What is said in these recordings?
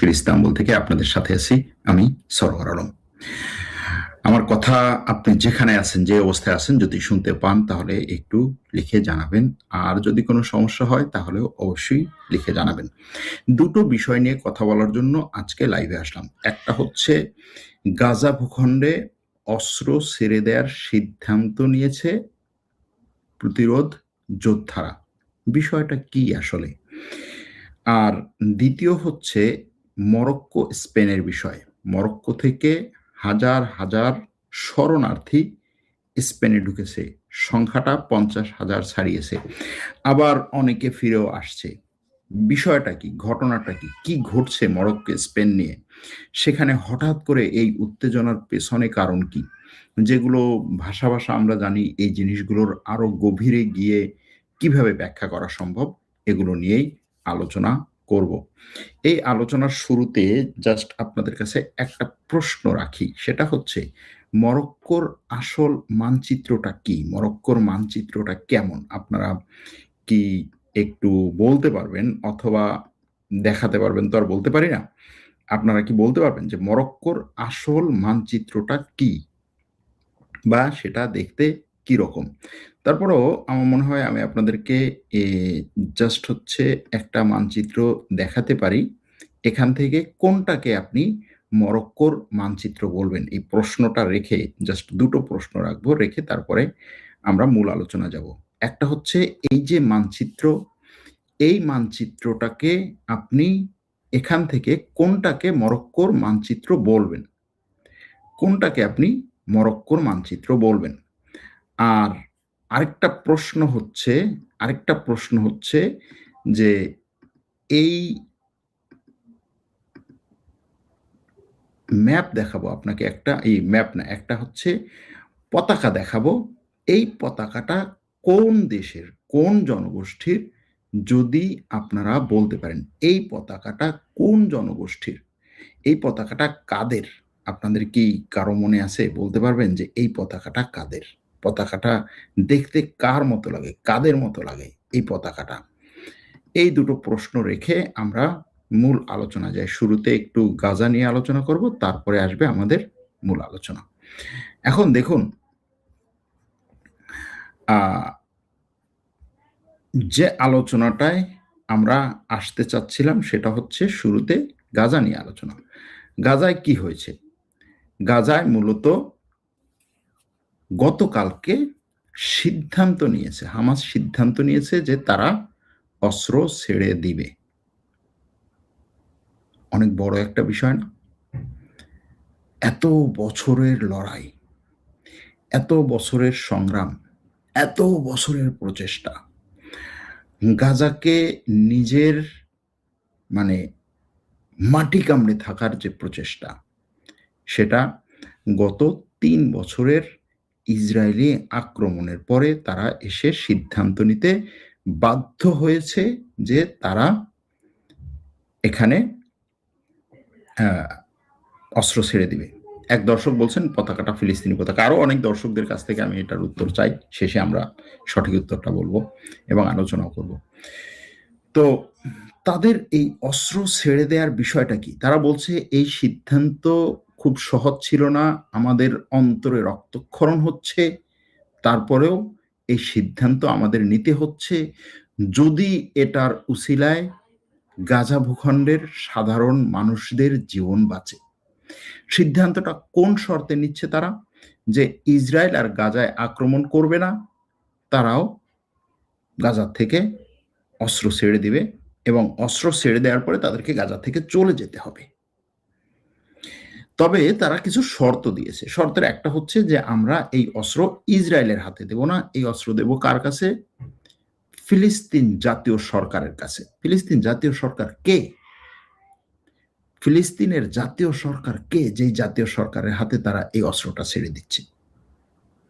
তুরস্কের ইস্তাম্বুল থেকে আপনাদের সাথে আছি আমি সরওয়ার আলম। আমার কথা আপনি যেখানে আছেন, যে অবস্থায় আছেন, যদি শুনতে পান তাহলে একটু লিখে জানাবেন। আর যদি কোনো সমস্যা হয় তাহলেও অবশ্যই লিখে জানাবেন। দুটো বিষয় নিয়ে কথা বলার জন্য আজকে লাইভে আসলাম। একটা হচ্ছে গাজা ভূখণ্ডে অস্ত্র ছেড়ে দেওয়ার সিদ্ধান্ত নিয়েছে প্রতিরোধ যোদ্ধারা। বিষয়টা কি আসলে? আর দ্বিতীয় হচ্ছে মরক্কো স্পেনের বিষয়। মরক্কো থেকে হাজার হাজার শরণার্থী স্পেনে ঢুকেছে, সংখ্যাটা 50,000 ছাড়িয়েছে, আবার অনেকে ফিরেও আসছে। বিষয়টা কি, ঘটনাটা কি, কি ঘটছে মরক্কো স্পেন নিয়ে? সেখানে হঠাৎ করে এই উত্তেজনার পেছনে কারণ কি? যেগুলো ভাষা ভাষা আমরা জানি, এই জিনিসগুলোর আরো গভীরে গিয়ে কিভাবে ব্যাখ্যা করা সম্ভব, এগুলো নিয়েই আলোচনা করব। এই আলোচনার শুরুতে জাস্ট আপনাদের কাছে একটা প্রশ্ন রাখি, সেটা হচ্ছে মরক্কোর আসল মানচিত্রটা কি? মরক্কোর মানচিত্রটা কেমন? আপনারা কি একটু বলতে পারবেন, অথবা দেখাতে পারবেন? তো আর বলতে পারি না। আপনারা কি বলতে পারবেন যে মরক্কোর আসল মানচিত্রটা কি, বা সেটা দেখতে কি রকম? তারপরেও আমার মনে হয় আমি আপনাদেরকে জাস্ট হচ্ছে একটা মানচিত্র দেখাতে পারি। এখান থেকে কোনটাকে আপনি মরক্কোর মানচিত্র বলবেন? এই প্রশ্নটা রেখে, জাস্ট দুটো প্রশ্ন রাখবো, রেখে তারপরে আমরা মূল আলোচনা যাব। একটা হচ্ছে এই যে মানচিত্র, এই মানচিত্রটাকে আপনি এখান থেকে কোনটাকে মরক্কোর মানচিত্র বলবেন? কোনটাকে আপনি মরক্কোর মানচিত্র বলবেন? আর আরেকটা প্রশ্ন হচ্ছে যে এই ম্যাপ দেখাবো আপনাকে, একটা, এই ম্যাপ না, একটা হচ্ছে পতাকা দেখাবো। এই পতাকাটা কোন দেশের, কোন জনগোষ্ঠীর? যদি আপনারা বলতে পারেন এই পতাকাটা কোন জনগোষ্ঠীর, এই পতাকাটা কাদের? আপনাদের কি কারো মনে আছে? বলতে পারবেন যে এই পতাকাটা কাদের? পতাকাটা দেখতে কার মতো লাগে, কাদের মতো লাগে এই পতাকাটা? এই দুটো প্রশ্ন রেখে আমরা মূল আলোচনা যাই। শুরুতে একটু গাজা নিয়ে আলোচনা করব, তারপরে আসবে আমাদের মূল আলোচনা। এখন দেখুন, যে আলোচনাটায় আমরা আসতে চাচ্ছিলাম সেটা হচ্ছে শুরুতে গাজা নিয়ে আলোচনা। গাজায় কি হয়েছে? গাজায় মূলত গতকালকে হামাস সিদ্ধান্ত নিয়েছে যে তারা অস্ত্র ছেড়ে দিবে। অনেক বড় একটা বিষয় না? এত বছরের লড়াই, এত বছরের সংগ্রাম, এত বছরের প্রচেষ্টা, গাজাকে নিজের মানে মাটি কামড়ে থাকার যে প্রচেষ্টা, সেটা গত ৩ বছরের ইসরায়েলি আক্রমণের পরে তারা এসে সিদ্ধান্ত নিতে বাধ্য হয়েছে যে তারা এখানে অস্ত্র ছেড়ে দিবে। এক দর্শক বলছেন পতাকাটা ফিলিস্তিনি পতাকা। আরো অনেক দর্শকদের কাছ থেকে আমি এটার উত্তর চাই, শেষে আমরা সঠিক উত্তরটা বলবো এবং আলোচনাও করব। তো তাদের এই অস্ত্র ছেড়ে দেওয়ার বিষয়টা কি? তারা বলছে এই সিদ্ধান্ত খুব সহজ ছিল না, আমাদের অন্তরে রক্তক্ষরণ হচ্ছে, তারপরেও এই সিদ্ধান্ত আমাদের নিতে হচ্ছে যদি এটার উসিলায় গাজা ভূখণ্ডের সাধারণ মানুষদের জীবন বাঁচে। সিদ্ধান্তটা কোন শর্তে নিচ্ছে তারা? যে ইসরায়েল আর গাজায় আক্রমণ করবে না, তারাও গাজা থেকে অস্ত্র ছেড়ে দিবে, এবং অস্ত্র ছেড়ে দেওয়ার পরে তাদেরকে গাজা থেকে চলে যেতে হবে। তবে তারা কিছু শর্ত দিয়েছে। শর্তের একটা হচ্ছে যে আমরা এই অস্ত্র ইসরায়েলের হাতে দেব না, এই অস্ত্র দেব কার কাছে? ফিলিস্তিন জাতীয় সরকারের কাছে। ফিলিস্তিন জাতীয় সরকার কে? ফিলিস্তিনের জাতীয় সরকার কে, যেই জাতীয় সরকারের হাতে তারা এই অস্ত্রটা ছেড়ে দিচ্ছে?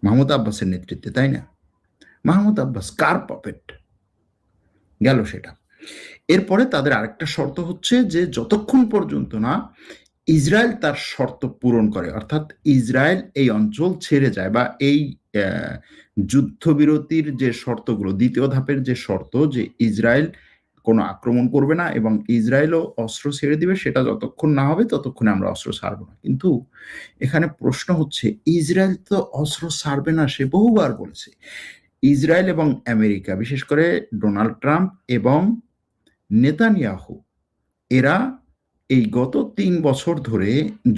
মাহমুদ আব্বাসের নেতৃত্বে, তাই না? মাহমুদ আব্বাস কার পপেট? গেল সেটা। এরপরে তাদের আরেকটা শর্ত হচ্ছে যে যতক্ষণ পর্যন্ত না ইসরায়েল তার শর্ত পূরণ করে, অর্থাৎ ইসরায়েল এই অঞ্চল ছেড়ে যায়, বা এই যুদ্ধবিরতির যে শর্তগুলো, দ্বিতীয় ধাপের যে শর্ত, যে ইসরায়েল কোনো আক্রমণ করবে না এবং ইসরায়েলও অস্ত্র ছেড়ে দিবে, সেটা যতক্ষণ না হবে ততক্ষণে আমরা অস্ত্র ছাড়ব না। কিন্তু এখানে প্রশ্ন হচ্ছে, ইসরায়েল তো অস্ত্র ছাড়বে না, সে বহুবার বলেছে। ইসরায়েল এবং আমেরিকা, বিশেষ করে ডোনাল্ড ট্রাম্প এবং নেতানিয়াহু, এরা এই গত ৩ বছর ধরে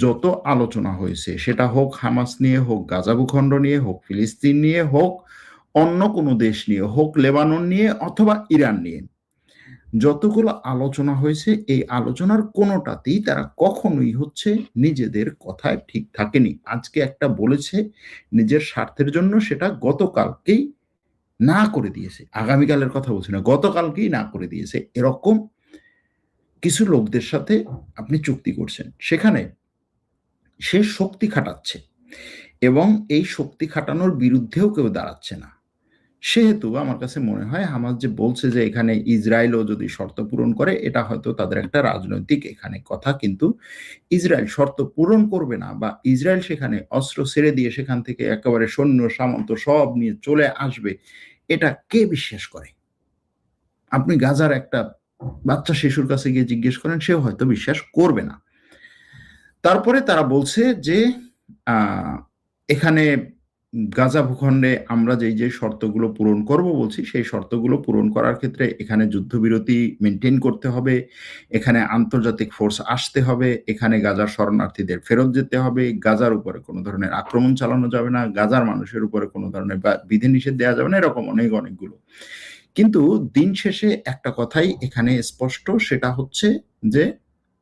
যত আলোচনা হয়েছে, সেটা হোক হামাস নিয়ে, হোক গাজা ভূখণ্ড নিয়ে, হোক ফিলিস্তিন নিয়ে, হোক অন্য কোনো দেশ নিয়ে, হোক লেবানন নিয়ে অথবা ইরান নিয়ে, যতগুলো আলোচনা হয়েছে, এই আলোচনার কোনোটাতেই তারা কখনোই হচ্ছে নিজেদের কথায় ঠিক থাকেনি। আজকে একটা বলেছে নিজের স্বার্থের জন্য, সেটা গতকালকেই না করে দিয়েছে। আগামীকালের কথা বলছি না, গতকালকেই না করে দিয়েছে। এরকম কিছু লোকদের সাথে আপনি চুক্তি করছেন, সেখানে সে শক্তি খাটাচ্ছে এবং এই শক্তি খাটানোর বিরুদ্ধেও কেউ দাঁড়াচ্ছে না। সেহেতু আমার কাছে মনে হয় হামাস যে বলছে যে এখানে ইসরায়েলও যদি শর্ত পূরণ করে, এটা হয়তো তাদের একটা রাজনৈতিক এখানে কথা, কিন্তু ইসরায়েল শর্ত পূরণ করবে না বা ইসরায়েল সেখানে অস্ত্র ছেড়ে দিয়ে সেখান থেকে একেবারে সৈন্য সামন্ত সব নিয়ে চলে আসবে, এটা কে বিশ্বাস করে? আপনি গাজার একটা বাচ্চা শিশুর কাছে গিয়ে জিজ্ঞেস করেন, সেও হয়তো বিশ্বাস করবে না। তারপরে তারা বলছে যে এখানে গাজা ভূখণ্ডে আমরা যে শর্তগুলো পূরণ করব বলছি, সেই শর্তগুলো পূরণ করার ক্ষেত্রে এখানে যুদ্ধবিরতি মেনটেন করতে হবে, এখানে আন্তর্জাতিক ফোর্স আসতে হবে, এখানে গাজার শরণার্থীদের ফেরত যেতে হবে, গাজার উপরে কোনো ধরনের আক্রমণ চালানো যাবে না, গাজার মানুষের উপরে কোনো ধরনের বিধিনিষেধ দেওয়া যাবে না, এরকম অনেকগুলো। কিন্তু দিন শেষে একটা কথাই এখানে স্পষ্ট, সেটা হচ্ছে যে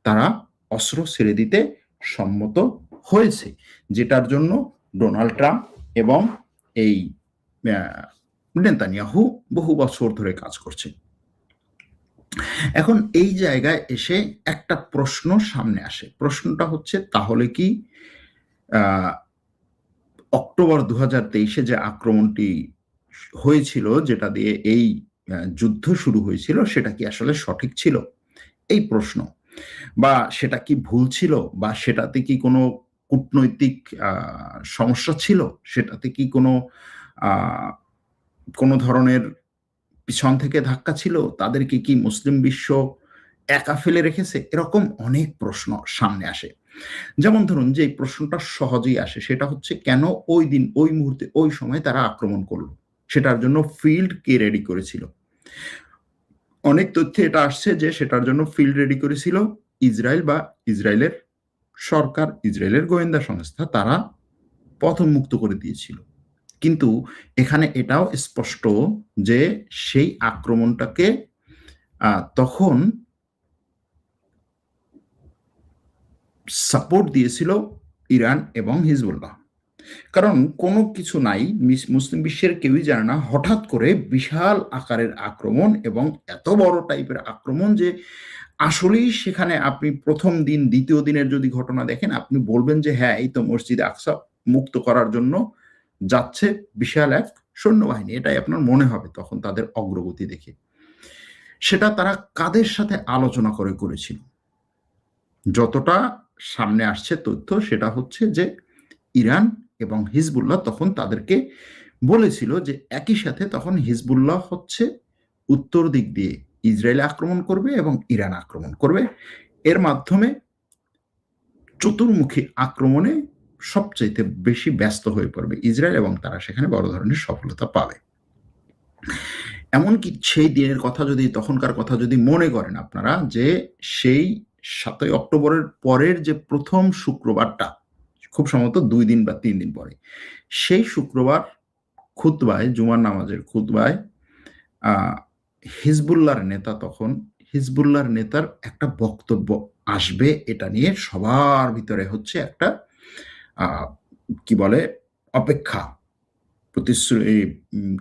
তারা অস্ত্র ছেড়ে দিতে সম্মত হয়েছে, যেটার জন্য ডোনাল্ড ট্রাম্প এবং এই নেতানিয়াহু বহু বছর ধরে কাজ করছে। এখন এই জায়গায় এসে একটা প্রশ্ন সামনে আসে, প্রশ্নটা হচ্ছে তাহলে কি অক্টোবর 2023-এ যে আক্রমণটি হয়েছিল, যেটা দিয়ে এই যুদ্ধ শুরু হয়েছিল, সেটা কি আসলে সঠিক ছিল? এই প্রশ্ন, বা সেটা কি ভুল ছিল, বা সেটাতে কি কোনো কূটনৈতিক সমস্যা ছিল, সেটাতে কি কোনো ধরনের পিছন থেকে ধাক্কা ছিল, তাদেরকে কি মুসলিম বিশ্ব একা ফেলে রেখেছে? এরকম অনেক প্রশ্ন সামনে আসে। যেমন ধরুন যে এই প্রশ্নটা সহজেই আসে, সেটা হচ্ছে কেন ওই দিন, ওই মুহূর্তে, ওই সময় তারা আক্রমণ করলো? সেটার জন্য ফিল্ড কে রেডি করেছিল? অনেক তথ্যে এটা আসছে যে সেটার জন্য ফিল্ড রেডি করেছিল ইসরায়েল বা ইসরায়েলের সরকার, ইসরায়েলের গোয়েন্দা সংস্থা, তারা পথ উন্মুক্ত করে দিয়েছিল। কিন্তু এখানে এটাও স্পষ্ট যে সেই আক্রমণটাকে তখন সাপোর্ট দিয়েছিল ইরান এবং হিজবুল্লাহ। কারণ কোনো কিছু নাই, মুসলিম বিশ্বের কেউই জানে না হঠাৎ করে বিশাল আকারের আক্রমণ এবং এত বড় টাইপের আক্রমণ যে আসলেই সেখানে আপনি প্রথম দিন, দ্বিতীয় দিনের যদি ঘটনা দেখেন, আপনি বলবেন যে হ্যাঁ, এই তো মসজিদ আকসা মুক্ত করার জন্য যাচ্ছে বিশাল এক সৈন্যবাহিনী, এটাই আপনার মনে হবে তখন তাদের অগ্রগতি দেখে। সেটা তারা কাদের সাথে আলোচনা করে করেছিল? যতটা সামনে আসছে তথ্য, সেটা হচ্ছে যে ইরান এবং হিজবুল্লাহ তখন তাদেরকে বলেছিল যে একই সাথে তখন হিজবুল্লাহ হচ্ছে উত্তর দিক দিয়ে ইসরায়েল আক্রমণ করবে এবং ইরান আক্রমণ করবে, এর মাধ্যমে চতুর্মুখী আক্রমণে সবচাইতে বেশি ব্যস্ত হয়ে পড়বে ইসরায়েল এবং তারা সেখানে বড় ধরনের সফলতা পাবে। এমনকি সেই দিনের কথা যদি, তখনকার কথা যদি মনে করেন আপনারা, যে সেই 7ই অক্টোবরের পরের যে প্রথম শুক্রবারটা, খুব সম্ভবত 2 দিন বা 3 দিন পরে, সেই শুক্রবার খুতবায়, জুমার নামাজের খুতবায় হিজবুল্লাহর নেতা, তখন হিজবুল্লাহর নেতার একটা বক্তব্য আসবে, এটা নিয়ে সবার ভিতরে হচ্ছে একটা কি বলে অপেক্ষা, প্রতিশ্রুতি,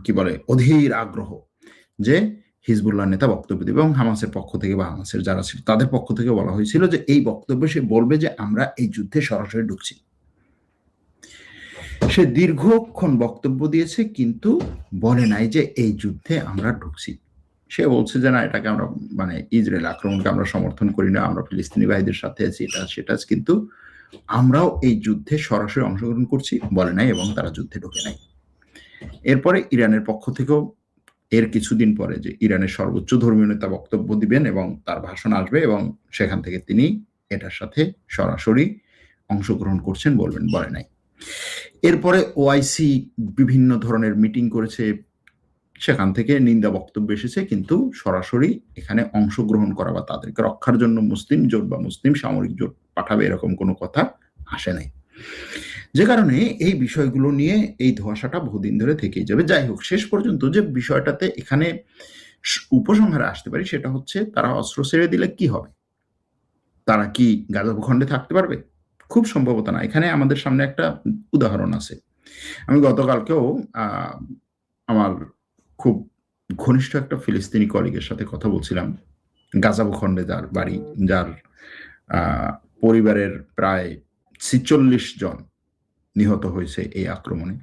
কি বলে অধীর আগ্রহ, যে হিজবুল্লাহ নেতা বক্তব্য দেবে এবং হামাসের পক্ষ থেকে বা হামাসের যারা ছিল তাদের পক্ষ থেকে বলা হয়েছিল যে এই বক্তব্যে সে বলবে যে আমরা এই যুদ্ধে সরাসরি ঢুকছি। সে দীর্ঘক্ষণ বক্তব্য দিয়েছে কিন্তু বলে নাই যে এই যুদ্ধে আমরা ঢুকছি। সে বলছে যে না, এটাকে আমরা মানে ইসরায়েল আক্রমণকে আমরা সমর্থন করি না, আমরা ফিলিস্তিনি ভাইদের সাথে আছি, এটা সেটা, কিন্তু আমরাও এই যুদ্ধে সরাসরি অংশগ্রহণ করছি বলে নাই এবং তারা যুদ্ধে ঢুকে নাই। এরপরে ইরানের পক্ষ থেকেও এর কিছুদিন পরে যে ইরানের সর্বোচ্চ ধর্মীয় নেতা বক্তব্য দিবেন এবং তার ভাষণ আসবে এবং সেখান থেকে তিনি এটার সাথে সরাসরি অংশগ্রহণ করছেন বলে নাই। এরপরে ওআইসি বিভিন্ন ধরনের মিটিং করেছে, সেখান থেকে নিন্দা বক্তব্য এসেছে, কিন্তু সরাসরি এখানে অংশগ্রহণ করা বা তাদেরকে রক্ষার জন্য মুসলিম জোট বা মুসলিম সামরিক জোট পাঠাবে এরকম কোনো কথা আসে নাই। যে কারণে এই বিষয়গুলো নিয়ে এই ধোঁয়াশাটা বহুদিন ধরে থেকেই যাবে। যাই হোক, শেষ পর্যন্ত যে বিষয়টাতে এখানে উপসংহারে আসতে পারি সেটা হচ্ছে, তারা অস্ত্র ছেড়ে দিলে কি হবে? তারা কি গাজা ভূখণ্ডে থাকতে পারবে? খুব সম্ভবত না। এখানে আমাদের সামনে একটা উদাহরণ আছে। আমি গতকালকেও আমার খুব ঘনিষ্ঠ একটা ফিলিস্তিনি কলিগের সাথে কথা বলছিলাম, গাজা ভূখণ্ডে যার বাড়ি, যার পরিবারের প্রায় ৪৬ জন নিহত হয়েছে এই আক্রমণে।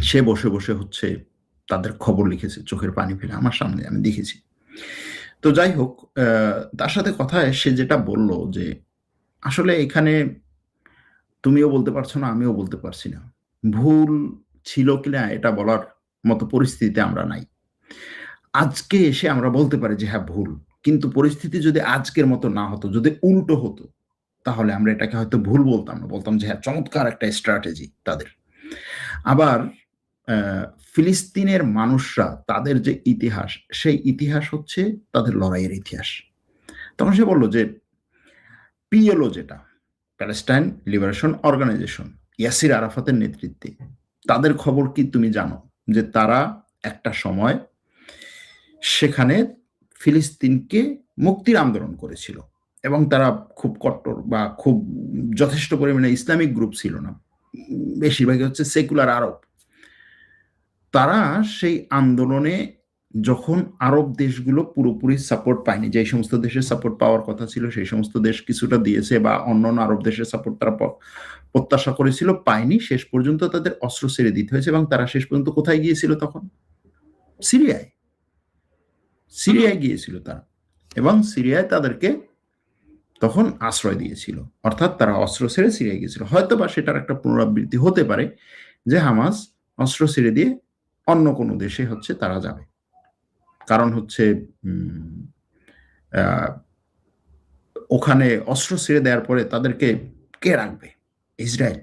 সে বসে বসে হচ্ছে তাদের খবর লিখেছে, চোখের পানি ফেলে আমার সামনে, আমি দেখেছি। তো যাই হোক, তার সাথে কথায় সে যেটা বলল যে আসলে এখানে তুমিও বলতে পারছো না, আমিও বলতে পারছি না। ভুল ছিল কিনা এটা বলার মতো পরিস্থিতিতে আমরা নাই। আজকে এসে আমরা বলতে পারি যে হ্যাঁ ভুল, কিন্তু পরিস্থিতি যদি আজকের মতো না হতো, যদি উল্টো হতো, তাহলে আমরা এটাকে হয়তো ভুল বলতাম না, বলতাম যে হ্যাঁ চমৎকার একটা স্ট্র্যাটেজি তাদের। আবার ফিলিস্তিনের মানুষরা, তাদের যে ইতিহাস, সেই ইতিহাস হচ্ছে তাদের লড়াইয়ের ইতিহাস। তখন সে বলল যে পিএলও, যেটা প্যালেস্টাইন লিবারেশন অর্গানাইজেশন, ইয়াসির আরাফাতের নেতৃত্বে, তাদের খবর কি তুমি জানো? যে তারা একটা সময় সেখানে ফিলিস্তিনকে মুক্তির আন্দোলন করেছিল এবং তারা খুব কট্টর বা খুব যথেষ্ট পরিমাণে ইসলামিক গ্রুপ ছিল না, বেশিরভাগই হচ্ছে সেকুলার আরব। তারা সেই আন্দোলনে যখন আরব দেশগুলো পুরোপুরি সাপোর্ট পায়নি, যে সমস্ত দেশের সাপোর্ট পাওয়ার কথা ছিল সেই সমস্ত দেশ কিছুটা দিয়েছে, বা অন্যান্য আরব দেশের সাপোর্ট তারা প্রত্যাশা করেছিল, পায়নি, শেষ পর্যন্ত তাদের অস্ত্র ছেড়ে দিতে হয়েছে। এবং তারা শেষ পর্যন্ত কোথায় গিয়েছিল তখন? সিরিয়ায়। সিরিয়ায় গিয়েছিল তারা, এবং সিরিয়ায় তাদেরকে তখন আশ্রয় দিয়েছিল, অর্থাৎ তারা অস্ত্র ছেড়ে সিরিয়ায় গিয়েছিল। হয়তো বা সেটার একটা পুনরাবৃত্তি হতে পারে যে হামাস অস্ত্র ছেড়ে দিয়ে অন্য কোনো দেশে হচ্ছে তারা যাবে, কারণ হচ্ছে ওখানে অস্ত্র ছেড়ে দেওয়ার পরে তাদেরকে কে রাখবে? ইসরায়েল।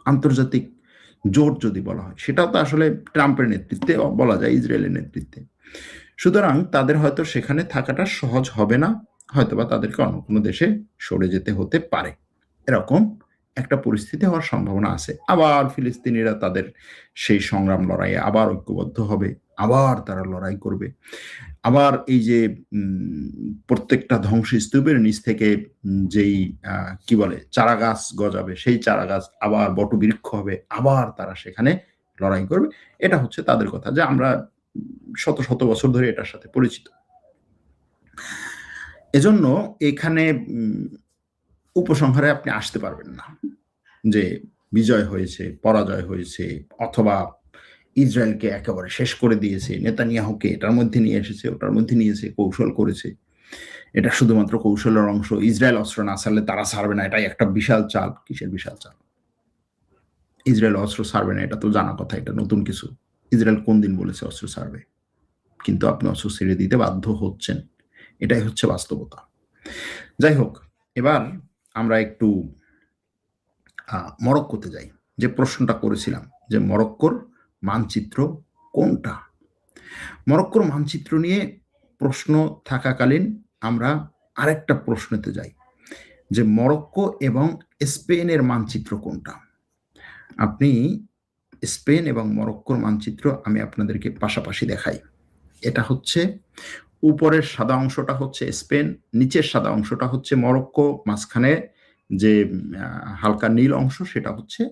আন্তর্জাতিক জোট যদি বলা হয়, সেটাও তো আসলে ট্রাম্পের নেতৃত্বে বলা যায়, ইসরায়েলের নেতৃত্বে। সুতরাং তাদের হয়তো সেখানে থাকাটা সহজ হবে না, হয়তোবা তাদেরকে অন্য কোনো দেশে সরে যেতে হতে পারে, এরকম একটা পরিস্থিতি হওয়ার সম্ভাবনা আছে। আবার ফিলিস্তিনিরা তাদের সেই সংগ্রাম লড়াইয়ে আবার ঐক্যবদ্ধ হবে, আবার তারা লড়াই করবে। আবার এই যে প্রত্যেকটা ধ্বংসস্তূপের নিচ থেকে যেই কি বলে চারা গাছ গজাবে, সেই চারা গাছ আবার বটবৃক্ষ হবে, আবার তারা সেখানে লড়াই করবে। এটা হচ্ছে তাদের কথা, যে আমরা শত শত বছর ধরে এটার সাথে পরিচিত। এজন্য এখানে উপসংহারে আপনি আসতে পারবেন না যে বিজয় হয়েছে, পরাজয় হয়েছে, অথবা ইসরায়েলকে একেবারে শেষ করে দিয়েছে, নেতানিয়াহুকে এটার মধ্যে নিয়ে এসেছে, ওটার মধ্যে নিয়েছে, কৌশল করেছে। এটা শুধুমাত্র কৌশলের অংশ। ইসরায়েল অস্ত্র না ছাড়লে তারা ছাড়বে না, এটাই একটা বিশাল চাল। কিসের বিশাল চাল? ইসরায়েল অস্ত্র ছাড়বে না এটা তো জানা কথা, এটা নতুন কিছু। ইসরায়েল কোন দিন বলেছে অস্ত্র ছাড়বে? কিন্তু আপনি অস্ত্র ছেড়ে দিতে বাধ্য হচ্ছেন, এটাই হচ্ছে বাস্তবতা। যাই হোক, এবার আমরা একটু মরক্কোতে যাই। যে প্রশ্নটা করেছিলাম যে মরক্কোর মানচিত্র কোনটা? মরক্কোর মানচিত্র নিয়ে প্রশ্ন থাকাকালীন আমরা আরেকটা প্রশ্নতে যাই, যে মরক্কো এবং স্পেনের মানচিত্র কোনটা? আপনি স্পেন এবং মরক্কোর মানচিত্র আমি আপনাদেরকে পাশাপাশি দেখাই। এটা হচ্ছে উপরের সাদা অংশটা হচ্ছে স্পেন, নিচের সাদা অংশটা হচ্ছে মরক্কো, মাঝখানে যে হালকা নীল অংশ সেটা হচ্ছে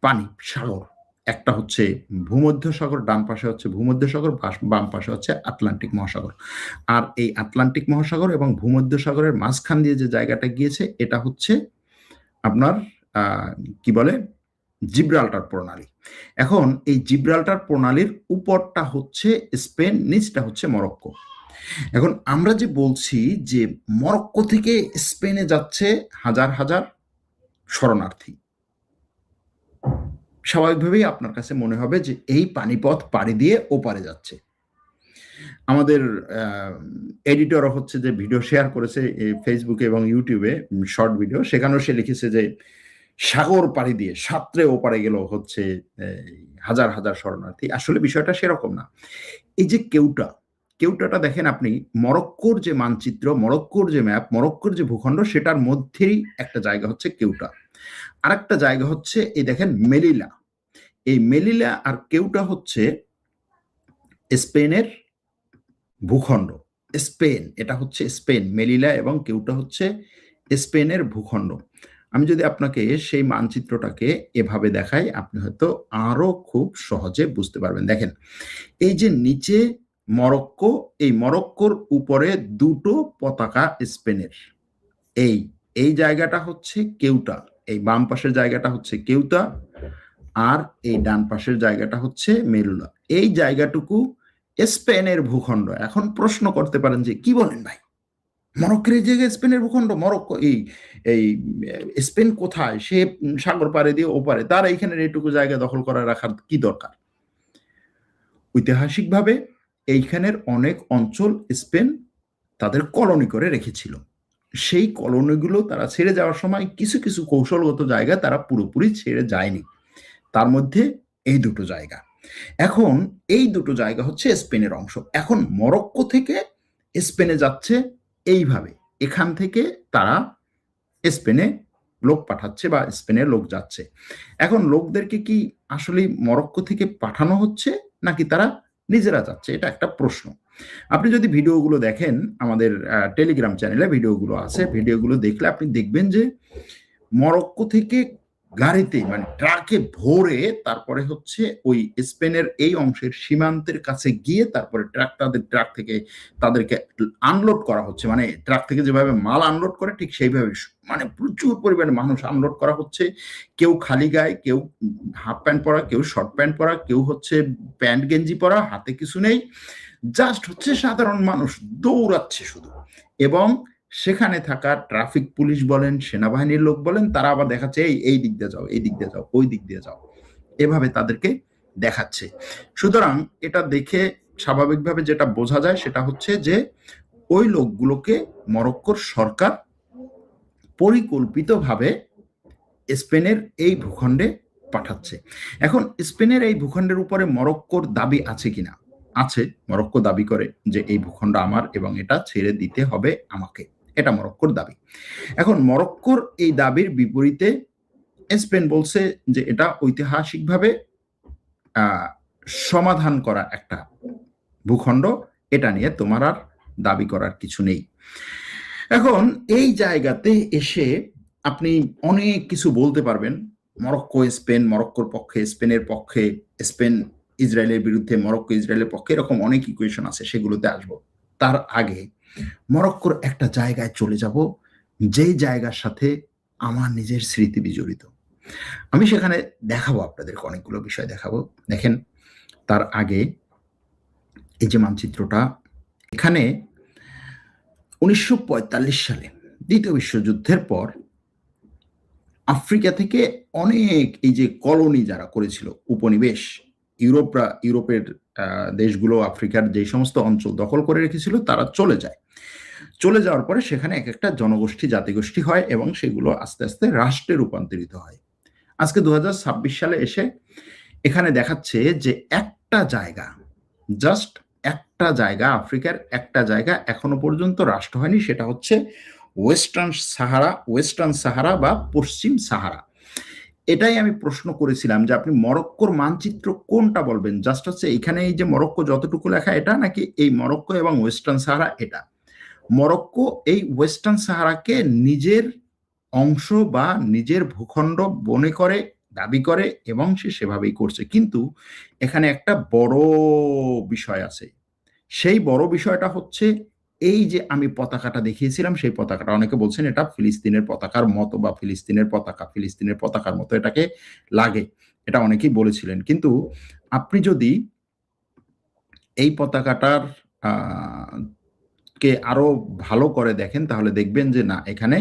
পানি, সাগর। একটা হচ্ছে ভূমধ্যসাগর, ডান পাশে হচ্ছে ভূমধ্যসাগর, বাম পাশে হচ্ছে আটলান্টিক মহাসাগর। আর এই আটলান্টিক মহাসাগর এবং ভূমধ্যসাগরের মাঝখান দিয়ে যে জায়গাটা গিয়েছে এটা হচ্ছে আপনার কি বলে জিব্রাল্টার প্রণালী। এখন এই জিব্রাল্টার প্রণালীর উপরটা হচ্ছে স্পেন, নিচটা হচ্ছে মরক্কো। এখন আমরা যে বলছি যে মরক্কো থেকে স্পেনে যাচ্ছে হাজার হাজার শরণার্থী, স্বাভাবিকভাবেই আপনার কাছে মনে হবে যে এই পানিপথ পাড়ি দিয়ে ওপারে যাচ্ছে। আমাদের এডিটর হচ্ছে যে ভিডিও শেয়ার করেছে ফেসবুকে এবং ইউটিউবে, শর্ট ভিডিও, সেখানেও সে লিখেছে যে সাগর পাড়ি দিয়ে সাঁতরে ওপারে গেল হচ্ছে হাজার হাজার শরণার্থী। আসলে বিষয়টা সেরকম না। এই যে কেউটাটা দেখেন আপনি, মরক্কোর যে মানচিত্র, মরক্কোর যে ম্যাপ, মরক্কোর যে ভূখণ্ড, সেটার মধ্যেই একটা জায়গা হচ্ছে কেউটা, আর একটা জায়গা হচ্ছে এই দেখেন মেলিলা। এই মেলিলা আর কেউটা হচ্ছে স্পেনের ভূখণ্ড। স্পেন, এটা হচ্ছে স্পেন। মেলিলা এবং কেউটা হচ্ছে স্পেনের ভূখণ্ড। আমি যদি আপনাকে সেই মানচিত্রটাকে এভাবে দেখাই, আপনি হয়তো আরো খুব সহজে বুঝতে পারবেন। দেখেন, এই যে নিচে মরক্কো, এই মরক্কোর উপরে দুটো পতাকা স্পেনের। এই এই জায়গাটা হচ্ছে কেউটা, এই বাম পাশের জায়গাটা হচ্ছে কেউটা, আর এই ডান পাশের জায়গাটা হচ্ছে মেলুলা। এই জায়গাটুকু স্পেনের ভূখণ্ড। এখন প্রশ্ন করতে পারেন যে কি বলেন ভাই, মরক্কোর এই জায়গায় স্পেনের ভূখণ্ড, মরক্কো এই এই স্পেন কোথায়, সে সাগর পাড়ে দিয়ে ওপারে, তার এইখানে এইটুকু জায়গা দখল করে রাখার কি দরকার? ঐতিহাসিকভাবে এইখানের অনেক অঞ্চল স্পেন তাদের কলোনি করে রেখেছিল। সেই কলোনিগুলো তারা ছেড়ে যাওয়ার সময় কিছু কিছু কৌশলগত জায়গা তারা পুরোপুরি ছেড়ে যায়নি, তার মধ্যে এই দুটো জায়গা। এখন এই দুটো জায়গা হচ্ছে স্পেনের অংশ। এখন মরক্কো থেকে স্পেনে যাচ্ছে এইভাবে, এখান থেকে তারা স্পেনে লোক পাঠাচ্ছে বা স্পেনের লোক যাচ্ছে। এখন লোকদেরকে কি আসলে মরক্কো থেকে পাঠানো হচ্ছে নাকি তারা নিজেরা যাচ্ছে, এটা একটা প্রশ্ন। আপনি যদি ভিডিওগুলো দেখেন, আমাদের টেলিগ্রাম চ্যানেলে ভিডিওগুলো আছে, ভিডিওগুলো দেখলে আপনি দেখবেন যে মরক্কো থেকে গাড়িতে মানে ট্রাকে ভরে তারপরে হচ্ছে ওই স্পেনের এই অংশের সীমান্তের কাছে গিয়ে তারপরে ট্রাক থেকে তাদেরকে আনলোড করা হচ্ছে। মানে ট্রাক থেকে যেভাবে মাল আনলোড করে ঠিক সেইভাবে মানে প্রচুর পরিমাণে মানুষ আনলোড করা হচ্ছে। কেউ খালি গায়ে, কেউ হাফ প্যান্ট পরা, কেউ শর্ট প্যান্ট পরা, কেউ হচ্ছে প্যান্ট গেঞ্জি পরা, হাতে কিছু নেই, জাস্ট হচ্ছে সাধারণ মানুষ দৌড়াচ্ছে শুধু। এবং সেখানে থাকা ট্রাফিক পুলিশ বলেন, সেনাবাহিনীর লোক বলেন, তারা আবার দেখাচ্ছে এই দিক দিয়ে যাও, এই দিক দিয়ে যাও, ওই দিক দিয়ে যাও, এভাবে তাদেরকে দেখাচ্ছে। সুতরাং এটা দেখে স্বাভাবিকভাবে যেটা বোঝা যায় সেটা হচ্ছে যে ওই লোকগুলোকে মরক্কোর সরকার পরিকল্পিতভাবে স্পেনের এই ভূখণ্ডে পাঠাচ্ছে। এখন স্পেনের এই ভূখণ্ডের উপরে মরক্কোর দাবি আছে কিনা? আছে। মরক্কো দাবি করে যে এই ভূখণ্ড আমার এবং এটা ছেড়ে দিতে হবে আমাকে, এটা মরক্কোর দাবি। এখন মরক্কোর এই দাবির বিপরীতে স্পেন বলছে যে এটা ঐতিহাসিকভাবে সমাধান করা একটা ভূখণ্ড, এটা নিয়ে তোমার আর দাবি করার কিছু নেই। এখন এই জায়গাতে এসে আপনি অনেক কিছু বলতে পারবেন, মরক্কো স্পেন, মরক্কোর পক্ষে স্পেনের পক্ষে, স্পেন ইসরায়েলের বিরুদ্ধে, মরক্কো ইসরায়েলের পক্ষে, এরকম অনেক ইকুয়েশন আছে, সেগুলোতে আসবো। তার আগে মরক্কোর একটা জায়গায় চলে যাব, যেই জায়গার সাথে আমার নিজের স্মৃতি বিজড়িত। আমি সেখানে দেখাবো আপনাদেরকে, অনেকগুলো বিষয় দেখাবো। দেখেন, তার আগে এই যে মানচিত্রটা, এখানে 1945 সালে দ্বিতীয় বিশ্বযুদ্ধের পর আফ্রিকা থেকে অনেক এই যে কলোনি যারা করেছিল, উপনিবেশ, ইউরোপের দেশগুলো আফ্রিকার যে সমস্ত অঞ্চল দখল করে রেখেছিল, তারা চলে যায়। চলে যাওয়ার পরে সেখানে এক একটা জনগোষ্ঠী, জাতিগোষ্ঠী হয় এবং সেগুলো আস্তে আস্তে রাষ্ট্রে রূপান্তরিত হয়। আজকে 2026 সালে এসে এখানে দেখাচ্ছে যে একটা জায়গা, জাস্ট একটা জায়গা, আফ্রিকার একটা জায়গা এখনো পর্যন্ত রাষ্ট্র হয়নি, সেটা হচ্ছে ওয়েস্টার্ন সাহারা বা পশ্চিম সাহারা। এটাই আমি প্রশ্ন করেছিলাম যে আপনি মরক্কোর মানচিত্র কোনটা বলবেন, জাস্ট হচ্ছে এখানে এই যে মরক্কো যতটুকু লেখা এটা, নাকি এই মরক্কো এবং ওয়েস্টার্ন সাহারা এটা? মরক্কো এই ওয়েস্টার্ন সাহারাকে নিজের অংশ বা নিজের ভূখণ্ড মনে করে, দাবি করে এবং সে সেভাবেই করছে। কিন্তু এখানে একটা বড় বিষয় আছে। সেই বড় বিষয়টা হচ্ছে এই যে আমি পতাকাটা দেখিয়েছিলাম, সেই পতাকাটা অনেকে বলছেন এটা ফিলিস্তিনের পতাকার মতো বা ফিলিস্তিনের পতাকার মতো এটাকে লাগে, এটা অনেকেই বলেছিলেন। কিন্তু আপনি যদি এই পতাকাটার কে আরো ভালো করে দেখেন তাহলে দেখবেন যে না, এখানে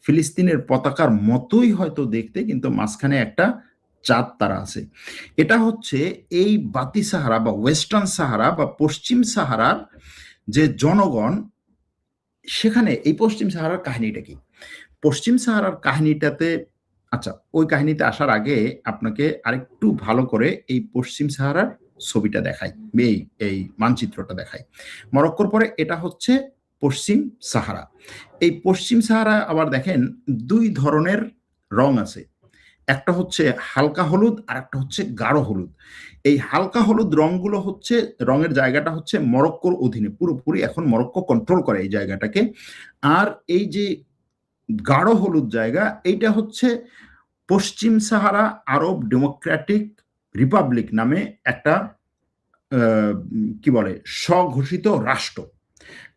ফিলিস্তিনের পতাকার মতোই হয়তো দেখতে, কিন্তু মাঝখানে একটা চাঁদ তারা আছে। এটা হচ্ছে এই বাতি সাহারা বা ওয়েস্টার্ন সাহারা বা পশ্চিম সাহারার যে জনগণ, সেখানে এই পশ্চিম সাহারার কাহিনীটা কি? পশ্চিম সাহারার কাহিনীটাতে, আচ্ছা ওই কাহিনীতে আসার আগে আপনাকে আরেকটু ভালো করে এই পশ্চিম সাহারার ছবিটা দেখাই, এই এই মানচিত্রটা দেখাই। মরক্কোর পরে এটা হচ্ছে পশ্চিম সাহারা। এই পশ্চিম সাহারা আবার দেখেন দুই ধরনের রং আছে, একটা হচ্ছে হালকা হলুদ আর একটা হচ্ছে গাঢ় হলুদ। এই হালকা হলুদ রংগুলো হচ্ছে, রঙের জায়গাটা হচ্ছে মরক্কোর অধীনে, পুরোপুরি এখন মরক্কো কন্ট্রোল করে এই জায়গাটাকে। আর এই যে গাঢ় হলুদ জায়গা, এইটা হচ্ছে পশ্চিম সাহারা আরব ডেমোক্রেটিক রিপাবলিক নামে একটা কি বলে স্বঘোষিত রাষ্ট্র।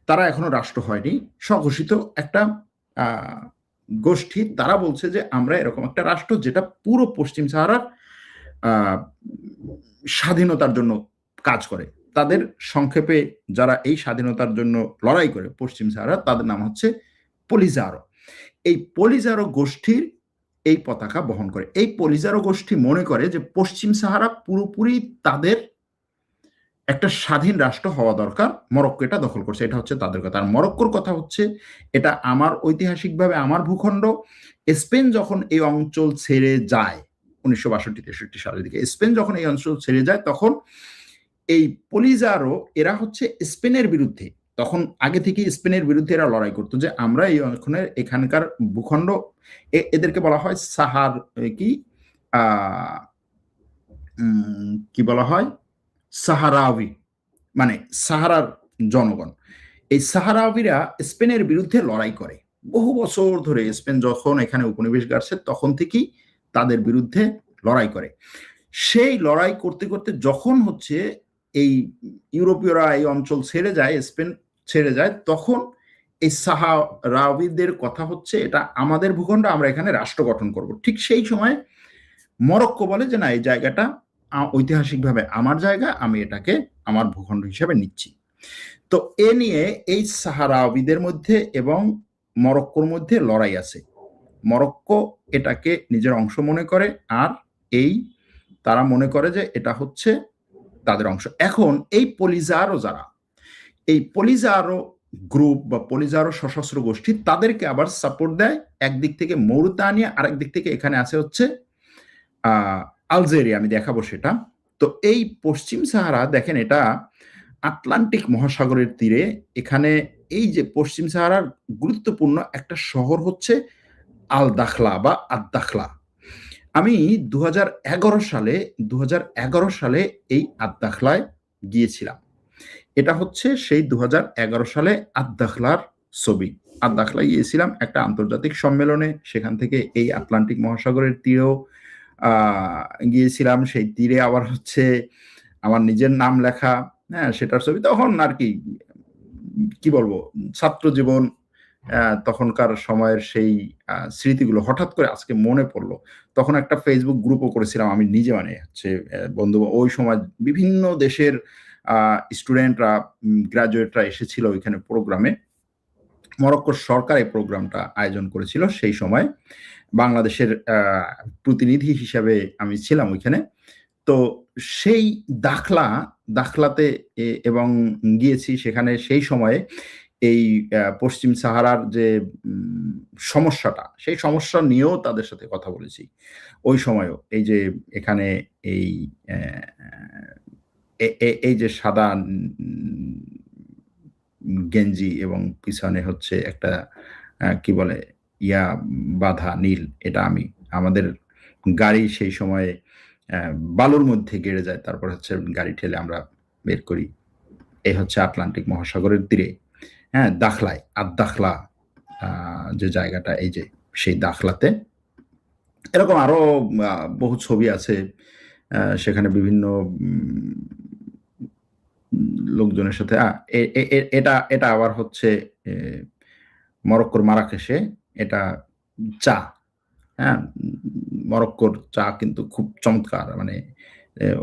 তারা এখনো রাষ্ট্র হয়নি, স্বঘোষিত একটা গোষ্ঠী। তারা বলছে যে আমরা এরকম একটা রাষ্ট্র যেটা পুরো পশ্চিম সাহারার স্বাধীনতার জন্য কাজ করে। তাদের সংক্ষেপে যারা এই স্বাধীনতার জন্য লড়াই করে পশ্চিম সাহারা, তাদের নাম হচ্ছে পলিজারো। এই পলিজারো গোষ্ঠীর এই পতাকা বহন করে। এই পলিজারো গোষ্ঠী মনে করে যে পশ্চিম সাহারা পুরোপুরি তাদের একটা স্বাধীন রাষ্ট্র হওয়া দরকার, মরক্কো এটা দখল করছে, এটা হচ্ছে তাদের কথা। আর মরক্কোর কথা হচ্ছে এটা আমার ঐতিহাসিকভাবে আমার ভূখণ্ড। স্পেন যখন এই অঞ্চল ছেড়ে যায় 1962-63 সালের দিকে, স্পেন যখন এই অঞ্চল ছেড়ে যায়, তখন এই পলিজারো এরা হচ্ছে স্পেনের বিরুদ্ধে, তখন আগে থেকে স্পেনের বিরুদ্ধে এরা লড়াই করতো যে আমরা এই এখানকার ভূখণ্ড, এদেরকে বলা হয় সাহার কি কি বলা হয়, সাহারাওয়ি, মানে সাহারার জনগণ। এই সাহারাওয়িরা স্পেনের বিরুদ্ধে লড়াই করে বহু বছর ধরে। স্পেন যখন এখানে উপনিবেশ গাড়ছে তখন থেকেই তাদের বিরুদ্ধে লড়াই করে। সেই লড়াই করতে করতে যখন হচ্ছে এই ইউরোপীয়রা এই অঞ্চল ছেড়ে যায়, স্পেন ছেড়ে যায়, তখন এই সাহারাওয়িদের কথা হচ্ছে এটা আমাদের ভূখণ্ড, আমরা এখানে রাষ্ট্র গঠন করব। ঠিক সেই সময় মরক্কো বলে যে না, এই জায়গাটা ঐতিহাসিকভাবে আমার জায়গা, আমি এটাকে আমার ভূখণ্ড হিসেবে নিচ্ছি। তো এ নিয়ে এই সাহারাওয়িদের মধ্যে এবং মরক্কোর মধ্যে লড়াই আছে। মরক্কো এটাকে নিজের অংশ মনে করে, আর এই তারা মনে করে যে এটা হচ্ছে তাদের অংশ। এখন এই পলিজারো যারা, এই পলিজারো গ্রুপ বা পলিজারো সশস্ত্র গোষ্ঠী, তাদেরকে আবার সাপোর্ট দেয় একদিক থেকে মৌরিতানিয়া, আরেক দিক থেকে এখানে আছে হচ্ছে আলজেরিয়া। আমি দেখাবো সেটা। তো এই পশ্চিম সাহারা দেখেন, এটা আটলান্টিক মহাসাগরের তীরে। এখানে এই যে পশ্চিম সাহারার গুরুত্বপূর্ণ একটা শহর হচ্ছে আল দাখলা বা আদ দাখলা। আমি 2011 সালে এই আদ দাখলায় গিয়েছিলাম। এটা হচ্ছে সেই 2011 সালে আদ দাখলার ছবি। আদ দাখলায় গিয়েছিলাম একটা আন্তর্জাতিক সম্মেলনে, সেখান থেকে এই আটলান্টিক মহাসাগরের তীরেও গিয়েছিলাম। সেই তীরে আবার হচ্ছে আমার নিজের নাম লেখা, হ্যাঁ সেটার ছবি। তখন আর কি বলবো, ছাত্র জীবন, তখনকার সময়ের সেই স্মৃতিগুলো হঠাৎ করে আজকে মনে পড়লো। তখন একটা ফেসবুক গ্রুপও করেছিলাম আমি নিজে, মানে হচ্ছে বন্ধু, ওই সময় বিভিন্ন দেশের স্টুডেন্টরা, গ্রাজুয়েটরা এসেছিল ওইখানে প্রোগ্রামে। মরক্কোর সরকার এই প্রোগ্রামটা আয়োজন করেছিল। সেই সময় বাংলাদেশের প্রতিনিধি হিসাবে আমি ছিলাম ওইখানে। তো সেই দাখলাতে এবং গিয়েছি সেখানে। সেই সময়ে এই পশ্চিম সাহারার যে সমস্যাটা, সেই সমস্যা নিয়েও তাদের সাথে কথা বলেছি ওই সময়ও। এই যে এখানে এই যে সাদা গেঞ্জি এবং পিছনে হচ্ছে একটা কি বলে বাঁধা নীল, এটা আমাদের গাড়ি সেই সময়ে বালুর মধ্যে গেড়ে যায়, তারপর হচ্ছে গাড়ি ঠেলে আমরা বের করি। এই হচ্ছে আটলান্টিক মহাসাগরের তীরে, হ্যাঁ, দাখলায়, আদ দাখলা যে জায়গাটা, এই যে সেই দাখলাতে। এরকম আরো বহু ছবি আছে সেখানে বিভিন্ন লোকজনের সাথে। এটা আবার হচ্ছে মরক্কোর মারাকেশে, এটা চা, হ্যাঁ, মরক্কোর চা কিন্তু খুব চমৎকার, মানে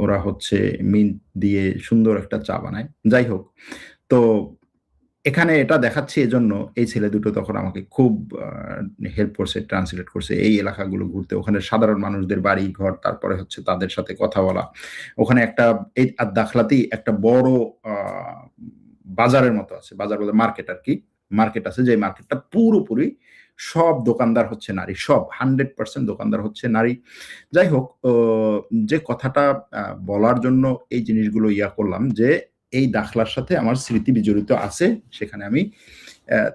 ওরা হচ্ছে মিন্ট দিয়ে সুন্দর একটা চা বানায়। যাই হোক, তো এখানে এটা দেখাচ্ছি এজন্য, এই ছেলে দুটো তখন আমাকে খুব হেল্প করছে, ট্রান্সলেট করছে এই এলাকাগুলো ঘুরতে, ওখানে সাধারণ মানুষদের বাড়ি ঘর, তারপরে হচ্ছে তাদের সাথে কথা বলা। ওখানে একটা এই দাখলাতেই একটা বড় বাজারের মতো আছে, বাজার বলতে মার্কেট আর কি, মার্কেট আছে, যে মার্কেটটা পুরোপুরি সব দোকানদার হচ্ছে নারী, সব 100% দোকানদার হচ্ছে নারী। যাই হোক, যে কথাটা বলার জন্য এই জিনিসগুলো ইয়া করলাম, যে এই দাখলার সাথে আমার স্মৃতি বিজড়িত আছে। সেখানে আমি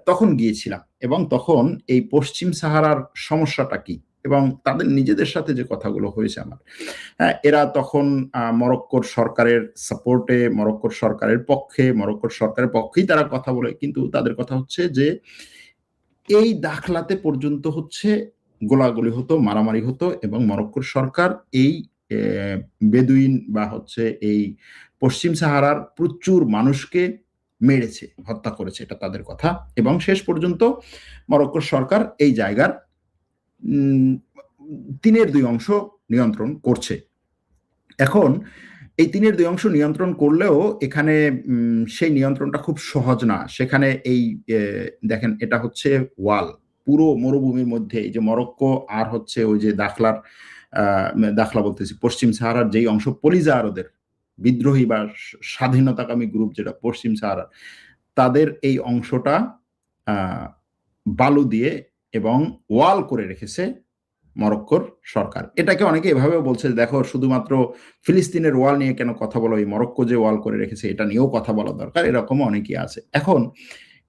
তখন গিয়েছিলাম, এবং তখন এই পশ্চিম সাহারার সমস্যাটা কি এবং তাদের নিজেদের সাথে যে কথাগুলো হয়েছে আমার, হ্যাঁ, এরা তখন মরক্কোর সরকারের সাপোর্টে, মরক্কোর সরকারের পক্ষেই তারা কথা বলে, কিন্তু তাদের কথা হচ্ছে যে এই দাখলাতে পর্যন্ত হচ্ছে গোলাগুলি হতো, মারামারি হতো, এবং মরক্কোর সরকার এই বেদুইন বা হচ্ছে এই পশ্চিম সাহারার প্রচুর মানুষকে মেরেছে, হত্যা করেছে, এটা তাদের কথা। এবং শেষ পর্যন্ত মরক্কোর সরকার এই জায়গার 3/2 অংশ নিয়ন্ত্রণ করছে। এখন এই 3/2 অংশ নিয়ন্ত্রণ করলেও এখানে সেই নিয়ন্ত্রণটা খুব সহজ না। সেখানে এই দেখেন, এটা হচ্ছে ওয়াল, পুরো মরুভূমির মধ্যে, এই যে মরক্কো আর হচ্ছে ওই যে দাখলা বলতেছি, পশ্চিম সাহারার যেই অংশ, পলিজারোদের বিদ্রোহী বা স্বাধীনতাকামী গ্রুপ যেটা পশ্চিম সাহারার, তাদের এই অংশটা বালু দিয়ে এবং ওয়াল করে রেখেছে মরক্কোর সরকার। এটাকে অনেকে এভাবেও বলছে, দেখো শুধুমাত্র ফিলিস্তিনের ওয়াল নিয়ে কেন কথা বলো, এই মরক্কো যে ওয়াল করে রেখেছে এটা নিয়েও কথা বলা দরকার, এরকম অনেকেই আছে। এখন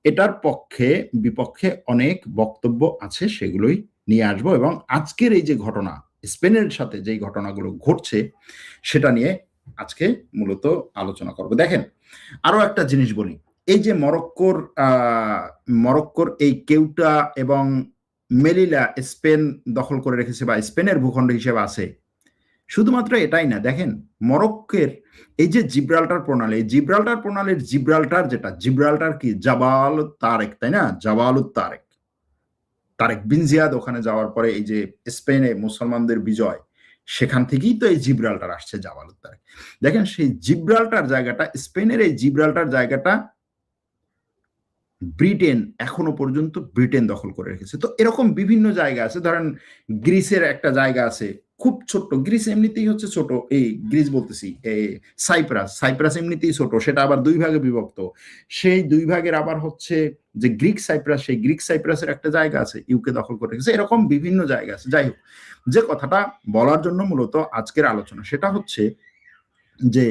এটার পক্ষে বিপক্ষে অনেক বক্তব্য আছে, সেগুলোই নিয়ে আসবো, এবং আজকের এই যে ঘটনা, স্পেনের সাথে যেই ঘটনাগুলো ঘটছে সেটা নিয়ে আজকে মূলত আলোচনা করব। দেখেন, আরো একটা জিনিস বলি, এই যে মরক্কোর এই কেউটা এবং মেলিলা স্পেন দখল করে রেখেছে বা স্পেনের ভূখণ্ড হিসেবে আছে, শুধুমাত্র এটাই না, দেখেন মরক্কোর এই যে জিব্রাল্টার প্রণালী, জিব্রাল্টার প্রণালীর জিব্রাল্টার কি জাবাল তারেক, তাই না, জাবাল তারেক বিন জিয়াদ ওখানে যাওয়ার পরে এই যে স্পেনে মুসলমানদের বিজয়, সেখান থেকেই তো এই জিব্রাল্টার আসছে, জাবাল তারেক। দেখেন সেই জিব্রাল্টার জায়গাটা, স্পেনের এই জিব্রাল্টার জায়গাটা ব্রিটেন এখনো পর্যন্ত দখল করে রেখেছে। তো এরকম বিভিন্ন জায়গা আছে, ধরেন গ্রিসের একটা জায়গা আছে খুব ছোট্ট, গ্রিস এমনিতেই হচ্ছে ছোট, এই গ্রিস বলতেছি, সাইপ্রাস এমনিতেই ছোট, সেটা আবার 2 ভাগে বিভক্ত। সেই 2 ভাগের আবার হচ্ছে যে গ্রিক সাইপ্রাস, সেই গ্রিক সাইপ্রাসের একটা জায়গা আছে ইউকে দখল করে রেখেছে, এরকম বিভিন্ন জায়গা আছে। যাই হোক, যে কথাটা বলার জন্য মূলত আজকের আলোচনা, সেটা হচ্ছে যে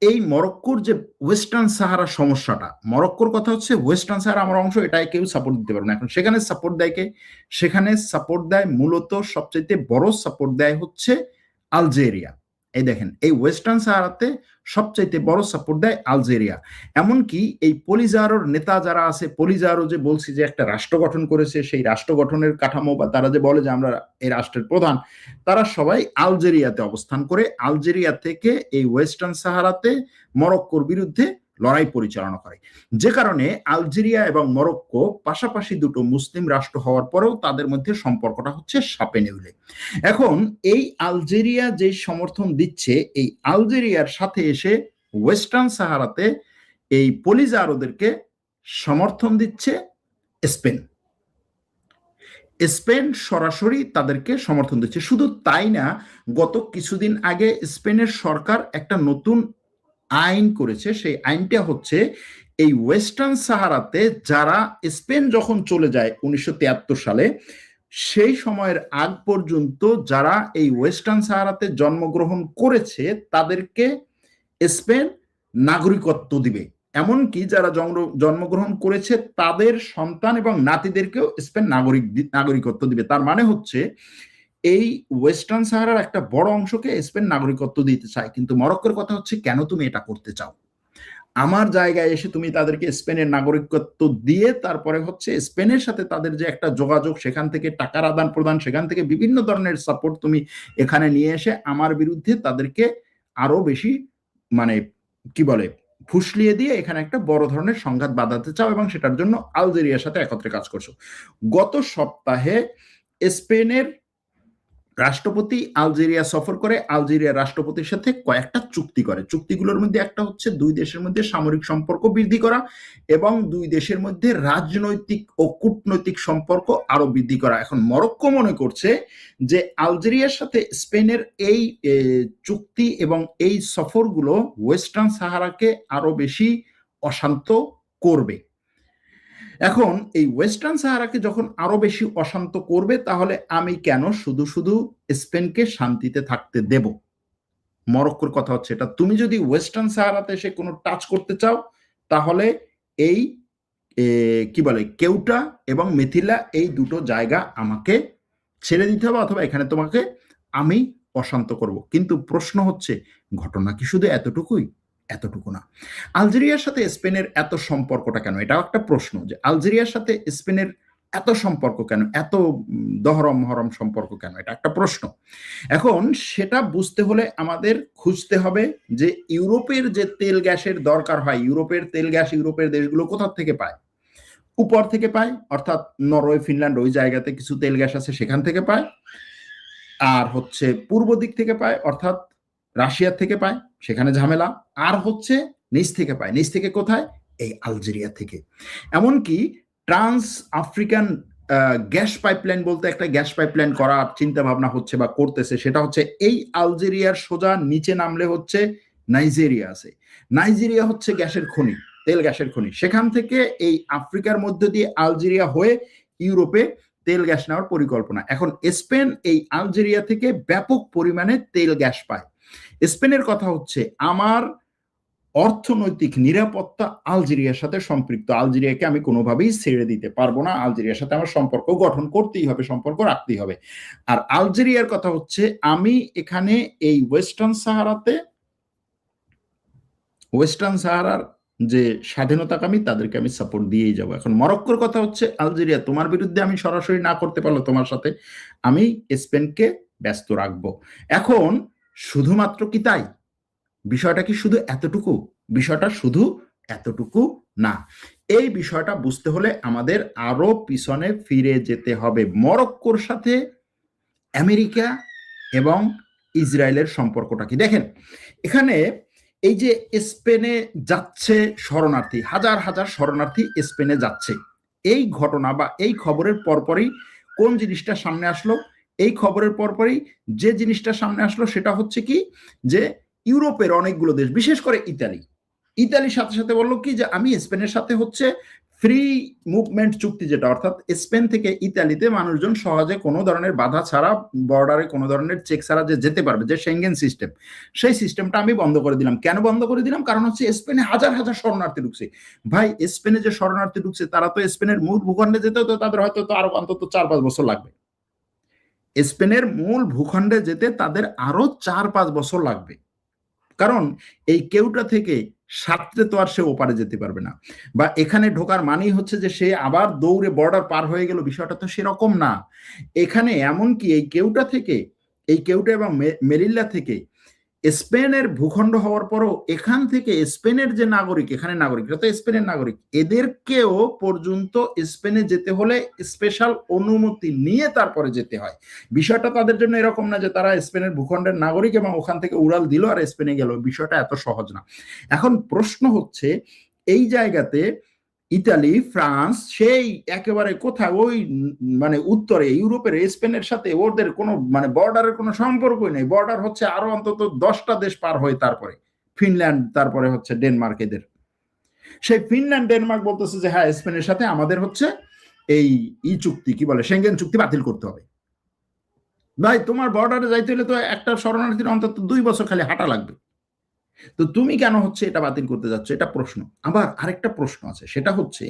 এই মরক্কোর যে ওয়েস্টার্ন সাহারা সমস্যাটা, মরক্কোর কথা হচ্ছে ওয়েস্টার্ন সাহারা আমার অংশ, এটাই কেউ সাপোর্ট দিতে পারবে না। এখন সেখানে সাপোর্ট দেয় কে? সেখানে সাপোর্ট দেয় মূলত, সবচেয়ে বড় সাপোর্ট দেয় হচ্ছে আলজেরিয়া। এই দেখেন, এই ওয়েস্টার্ন সাহারাতে সবচাইতে বড় সাপোর্ট দেয় আলজেরিয়া। এমনকি এই পলিজারোর নেতা যারা আছে, পলিজারো যে বলছি যে একটা রাষ্ট্র গঠন করেছে, সেই রাষ্ট্র গঠনের কাঠামো বা তারা যে বলে যে আমরা এই রাষ্ট্রের প্রধান, তারা সবাই আলজেরিয়াতে অবস্থান করে। আলজেরিয়া থেকে এই ওয়েস্টার্ন সাহারাতে মরক্কোর বিরুদ্ধে লড়াই পরিচালনা করে, যে কারণে আলজেরিয়া এবং মরক্কো পাশাপাশি দুটো মুসলিম রাষ্ট্র হওয়ার পরেও তাদের মধ্যে সম্পর্কটা হচ্ছে সাপে নেউলে। এখন এই আলজেরিয়া যে সমর্থন দিচ্ছে, এই আলজেরিয়ার সাথে এসে ওয়েস্টার্ন সাহারাতে এই পলিজারোদেরকে সমর্থন দিচ্ছে স্পেন। স্পেন সরাসরি তাদেরকে সমর্থন দিচ্ছে। শুধু তাই না, গত কিছুদিন আগে স্পেনের সরকার একটা নতুন আইন করেছে, সেই আইনটা হচ্ছে এই ওয়েস্টার্ন সাহারাতে যারা, স্পেন যখন চলে যায় 1973 সালে, সেই সময়ের আগ পর্যন্ত যারা এই ওয়েস্টার্ন সাহারাতে জন্মগ্রহণ করেছে তাদেরকে স্পেন নাগরিকত্ব দিবে। এমনকি যারা জন্মগ্রহণ করেছে তাদের সন্তান এবং নাতিদেরকেও স্পেন নাগরিকত্ব দিবে। তার মানে হচ্ছে এই ওয়েস্টার্ন সাহারার একটা বড় অংশকে স্পেন নাগরিকত্ব দিতে চায়। কিন্তু মরক্কোর কথা হচ্ছে, কেন তুমি এটা করতে চাও? আমার জায়গায় এসে তুমি তাদেরকে স্পেনের নাগরিকত্ব দিয়ে তারপরে হচ্ছে স্পেনের সাথে তাদের যে একটা যোগাযোগ, সেখান থেকে টাকার আদান প্রদান, সেখান থেকে বিভিন্ন ধরনের সাপোর্ট তুমি এখানে নিয়ে এসে আমার বিরুদ্ধে তাদেরকে আরো বেশি, মানে কি বলে, ফুসলিয়ে দিয়ে এখানে একটা বড় ধরনের সংঘাত বাঁধাতে চাও, এবং সেটার জন্য আলজেরিয়ার সাথে একত্রে কাজ করছো। গত সপ্তাহে স্পেনের রাষ্ট্রপতি আলজেরিয়া সফর করে, আলজেরিয়ার রাষ্ট্রপতির সাথে কয়েকটা চুক্তি করে। চুক্তিগুলোর মধ্যে একটা হচ্ছে দুই দেশের মধ্যে সামরিক সম্পর্ক বৃদ্ধি করা এবং দুই দেশের মধ্যে রাজনৈতিক ও কূটনৈতিক সম্পর্ক আরো বৃদ্ধি করা। এখন মরক্কো মনে করছে যে আলজেরিয়ার সাথে স্পেনের এই চুক্তি এবং এই সফরগুলো ওয়েস্টার্ন সাহারাকে আরো বেশি অশান্ত করবে। এখন এই ওয়েস্টার্ন সাহারাকে যখন আরো বেশি অশান্ত করবে, তাহলে আমি কেন শুধু শুধু স্পেনকে শান্তিতে থাকতে দেব? মরক্কোর কথা হচ্ছে এটা। তুমি যদি ওয়েস্টার্ন সাহারাতে এসে কোনো টাচ করতে চাও, তাহলে এই কি বলে কেউটা এবং মেথিলা, এই দুটো জায়গা আমাকে ছেড়ে দিতে হবে, অথবা এখানে তোমাকে আমি অশান্ত করব। কিন্তু প্রশ্ন হচ্ছে, ঘটনা কি শুধু এতটুকুই? এতটুকু না। আলজেরিয়ার সাথে স্পেনের এত সম্পর্কটা কেন? এটাও একটা প্রশ্ন, যে আলজেরিয়ার সাথে স্পেনের এত সম্পর্ক কেন, এত দহরম মহরম সম্পর্ক কেন? এটা একটা প্রশ্ন। এখন সেটা বুঝতে হলে আমাদের খুঁজতে হবে যে ইউরোপের যে তেল গ্যাসের দরকার হয়, ইউরোপের তেল গ্যাস ইউরোপের দেশগুলো কোথা থেকে পায়? উপর থেকে পায়, অর্থাৎ নরওয়ে, ফিনল্যান্ড, ওই জায়গাতে কিছু তেল গ্যাস আছে, সেখান থেকে পায়। আর হচ্ছে পূর্ব দিক থেকে পায়, অর্থাৎ রাশিয়ার থেকে পায়, সেখানে ঝামেলা। আর হচ্ছে নিচ থেকে পায়। নিচ থেকে কোথায়? এই আলজেরিয়া থেকে। এমনকি ট্রান্স আফ্রিকান গ্যাস পাইপলাইন বলতে একটা গ্যাস পাইপলাইন করার চিন্তা ভাবনা হচ্ছে বা করতেছে, সেটা হচ্ছে এই আলজেরিয়ার সোজা নিচে নামলে হচ্ছে নাইজেরিয়া আছে। নাইজেরিয়া হচ্ছে গ্যাসের খনি, তেল গ্যাসের খনি। সেখান থেকে এই আফ্রিকার মধ্য দিয়ে আলজেরিয়া হয়ে ইউরোপে তেল গ্যাস নেওয়ার পরিকল্পনা। এখন স্পেন এই আলজেরিয়া থেকে ব্যাপক পরিমাণে তেল গ্যাস পায়। স্পেনের কথা হচ্ছে, আমার অর্থনৈতিক নিরাপত্তা আলজেরিয়ার সাথে সম্পৃক্ত। আলজেরিয়াকে আমি কোনোভাবেই ছেড়ে দিতে পারবো না। আলজেরিয়ার সাথে আমার সম্পর্ক গঠন করতেই হবে, সম্পর্ক রাখতেই হবে। আর আলজেরিয়ার কথা হচ্ছে, আমি এখানে এই ওয়েস্টার্ন সাহারার যে স্বাধীনতাকামী, তাদেরকে আমি সাপোর্ট দিয়েই যাব। এখন মরক্কোর কথা হচ্ছে, আলজেরিয়া তোমার বিরুদ্ধে আমি সরাসরি না করতে পারলো তোমার সাথে, আমি স্পেনকে ব্যস্ত রাখবো। এখন শুধুমাত্র কি তাই? বিষয়টা কি শুধু এতটুকু? বিষয়টা শুধু এতটুকু না। এই বিষয়টা বুঝতে হলে আমাদের আরো পিছনে ফিরে যেতে হবে। মরক্কোর সাথে আমেরিকা এবং ইসরায়েলের সম্পর্কটা কি? দেখেন, এখানে এই যে স্পেনে যাচ্ছে শরণার্থী, হাজার হাজার শরণার্থী স্পেনে যাচ্ছে, এই ঘটনা বা এই খবরের পরপরই কোন জিনিসটা সামনে আসলো? এই খবরের পরপরই যে জিনিসটা সামনে আসলো সেটা হচ্ছে কি, যে ইউরোপের অনেকগুলো দেশ, বিশেষ করে ইতালির সাথে সাথে বললো কি, যে আমি স্পেনের সাথে হচ্ছে ফ্রি মুভমেন্ট চুক্তি, যেটা অর্থাৎ স্পেন থেকে ইতালিতে মানুষজন সহজে কোনো ধরনের বাধা ছাড়া, বর্ডারে কোনো ধরনের চেক ছাড়া যে যেতে পারবে, যে সেঙ্গেন সিস্টেম, সেই সিস্টেমটা আমি বন্ধ করে দিলাম। কেন বন্ধ করে দিলাম? কারণ হচ্ছে স্পেনে হাজার হাজার শরণার্থী ঢুকছে। ভাই, স্পেনে যে শরণার্থী ঢুকছে, তারা তো স্পেনের মূল ভূখণ্ডে যেতে তো তাদের হয়তো তো আরো অন্তত 4-5 বছর লাগবে। স্পেনের মূল ভূখণ্ডে যেতে তাদের আরো 4-5 বছর লাগবে। কারণ এই কেউটা থেকে সাঁতরে তো আর সে ওপারে যেতে পারবে না, বা এখানে ঢোকার মানেই হচ্ছে যে সে আবার দৌড়ে বর্ডার পার হয়ে গেল, বিষয়টা তো সেরকম না। এখানে এমনকি এই কেউটা এবং মেরিল্লা থেকে স্পেনের ভূখণ্ড হওয়ার পরও এখান থেকে স্পেনের যে নাগরিক, এখানে নাগরিকরা তো স্পেনের নাগরিক, এদেরকেও পর্যন্ত স্পেনে যেতে হলে স্পেশাল অনুমতি নিয়ে তারপরে যেতে হয়। বিষয়টা তাদের জন্য এরকম না যে তারা স্পেনের ভূখণ্ডের নাগরিক এবং ওখান থেকে উড়াল দিল আর স্পেনে গেল। বিষয়টা এত সহজ না। এখন প্রশ্ন হচ্ছে, এই জায়গাতে ইতালি, ফ্রান্স, সেই একেবারে কোথায় ওই মানে উত্তরে ইউরোপের স্পেনের সাথে ওদের কোনো মানে বর্ডারের কোনো সম্পর্কই নেই। বর্ডার হচ্ছে আরো অন্তত 10টা দেশ পার হয়ে, তারপরে ফিনল্যান্ড, তারপরে হচ্ছে ডেনমার্ক। এদের সেই ফিনল্যান্ড ডেনমার্ক বলতেছে যে হ্যাঁ, স্পেনের সাথে আমাদের হচ্ছে এই চুক্তি, কি বলে, সেঙ্গেন চুক্তি বাতিল করতে হবে। ভাই, তোমার বর্ডারে যাইতে হলে তো একটা শরণার্থীর অন্তত 2 বছর খালি হাঁটা লাগবে। তো তুমি কেন হচ্ছে এটা বাতিল করতে যাচ্ছ? এটা প্রশ্ন। আবার আরেকটা প্রশ্ন আছে, সেটা হচ্ছে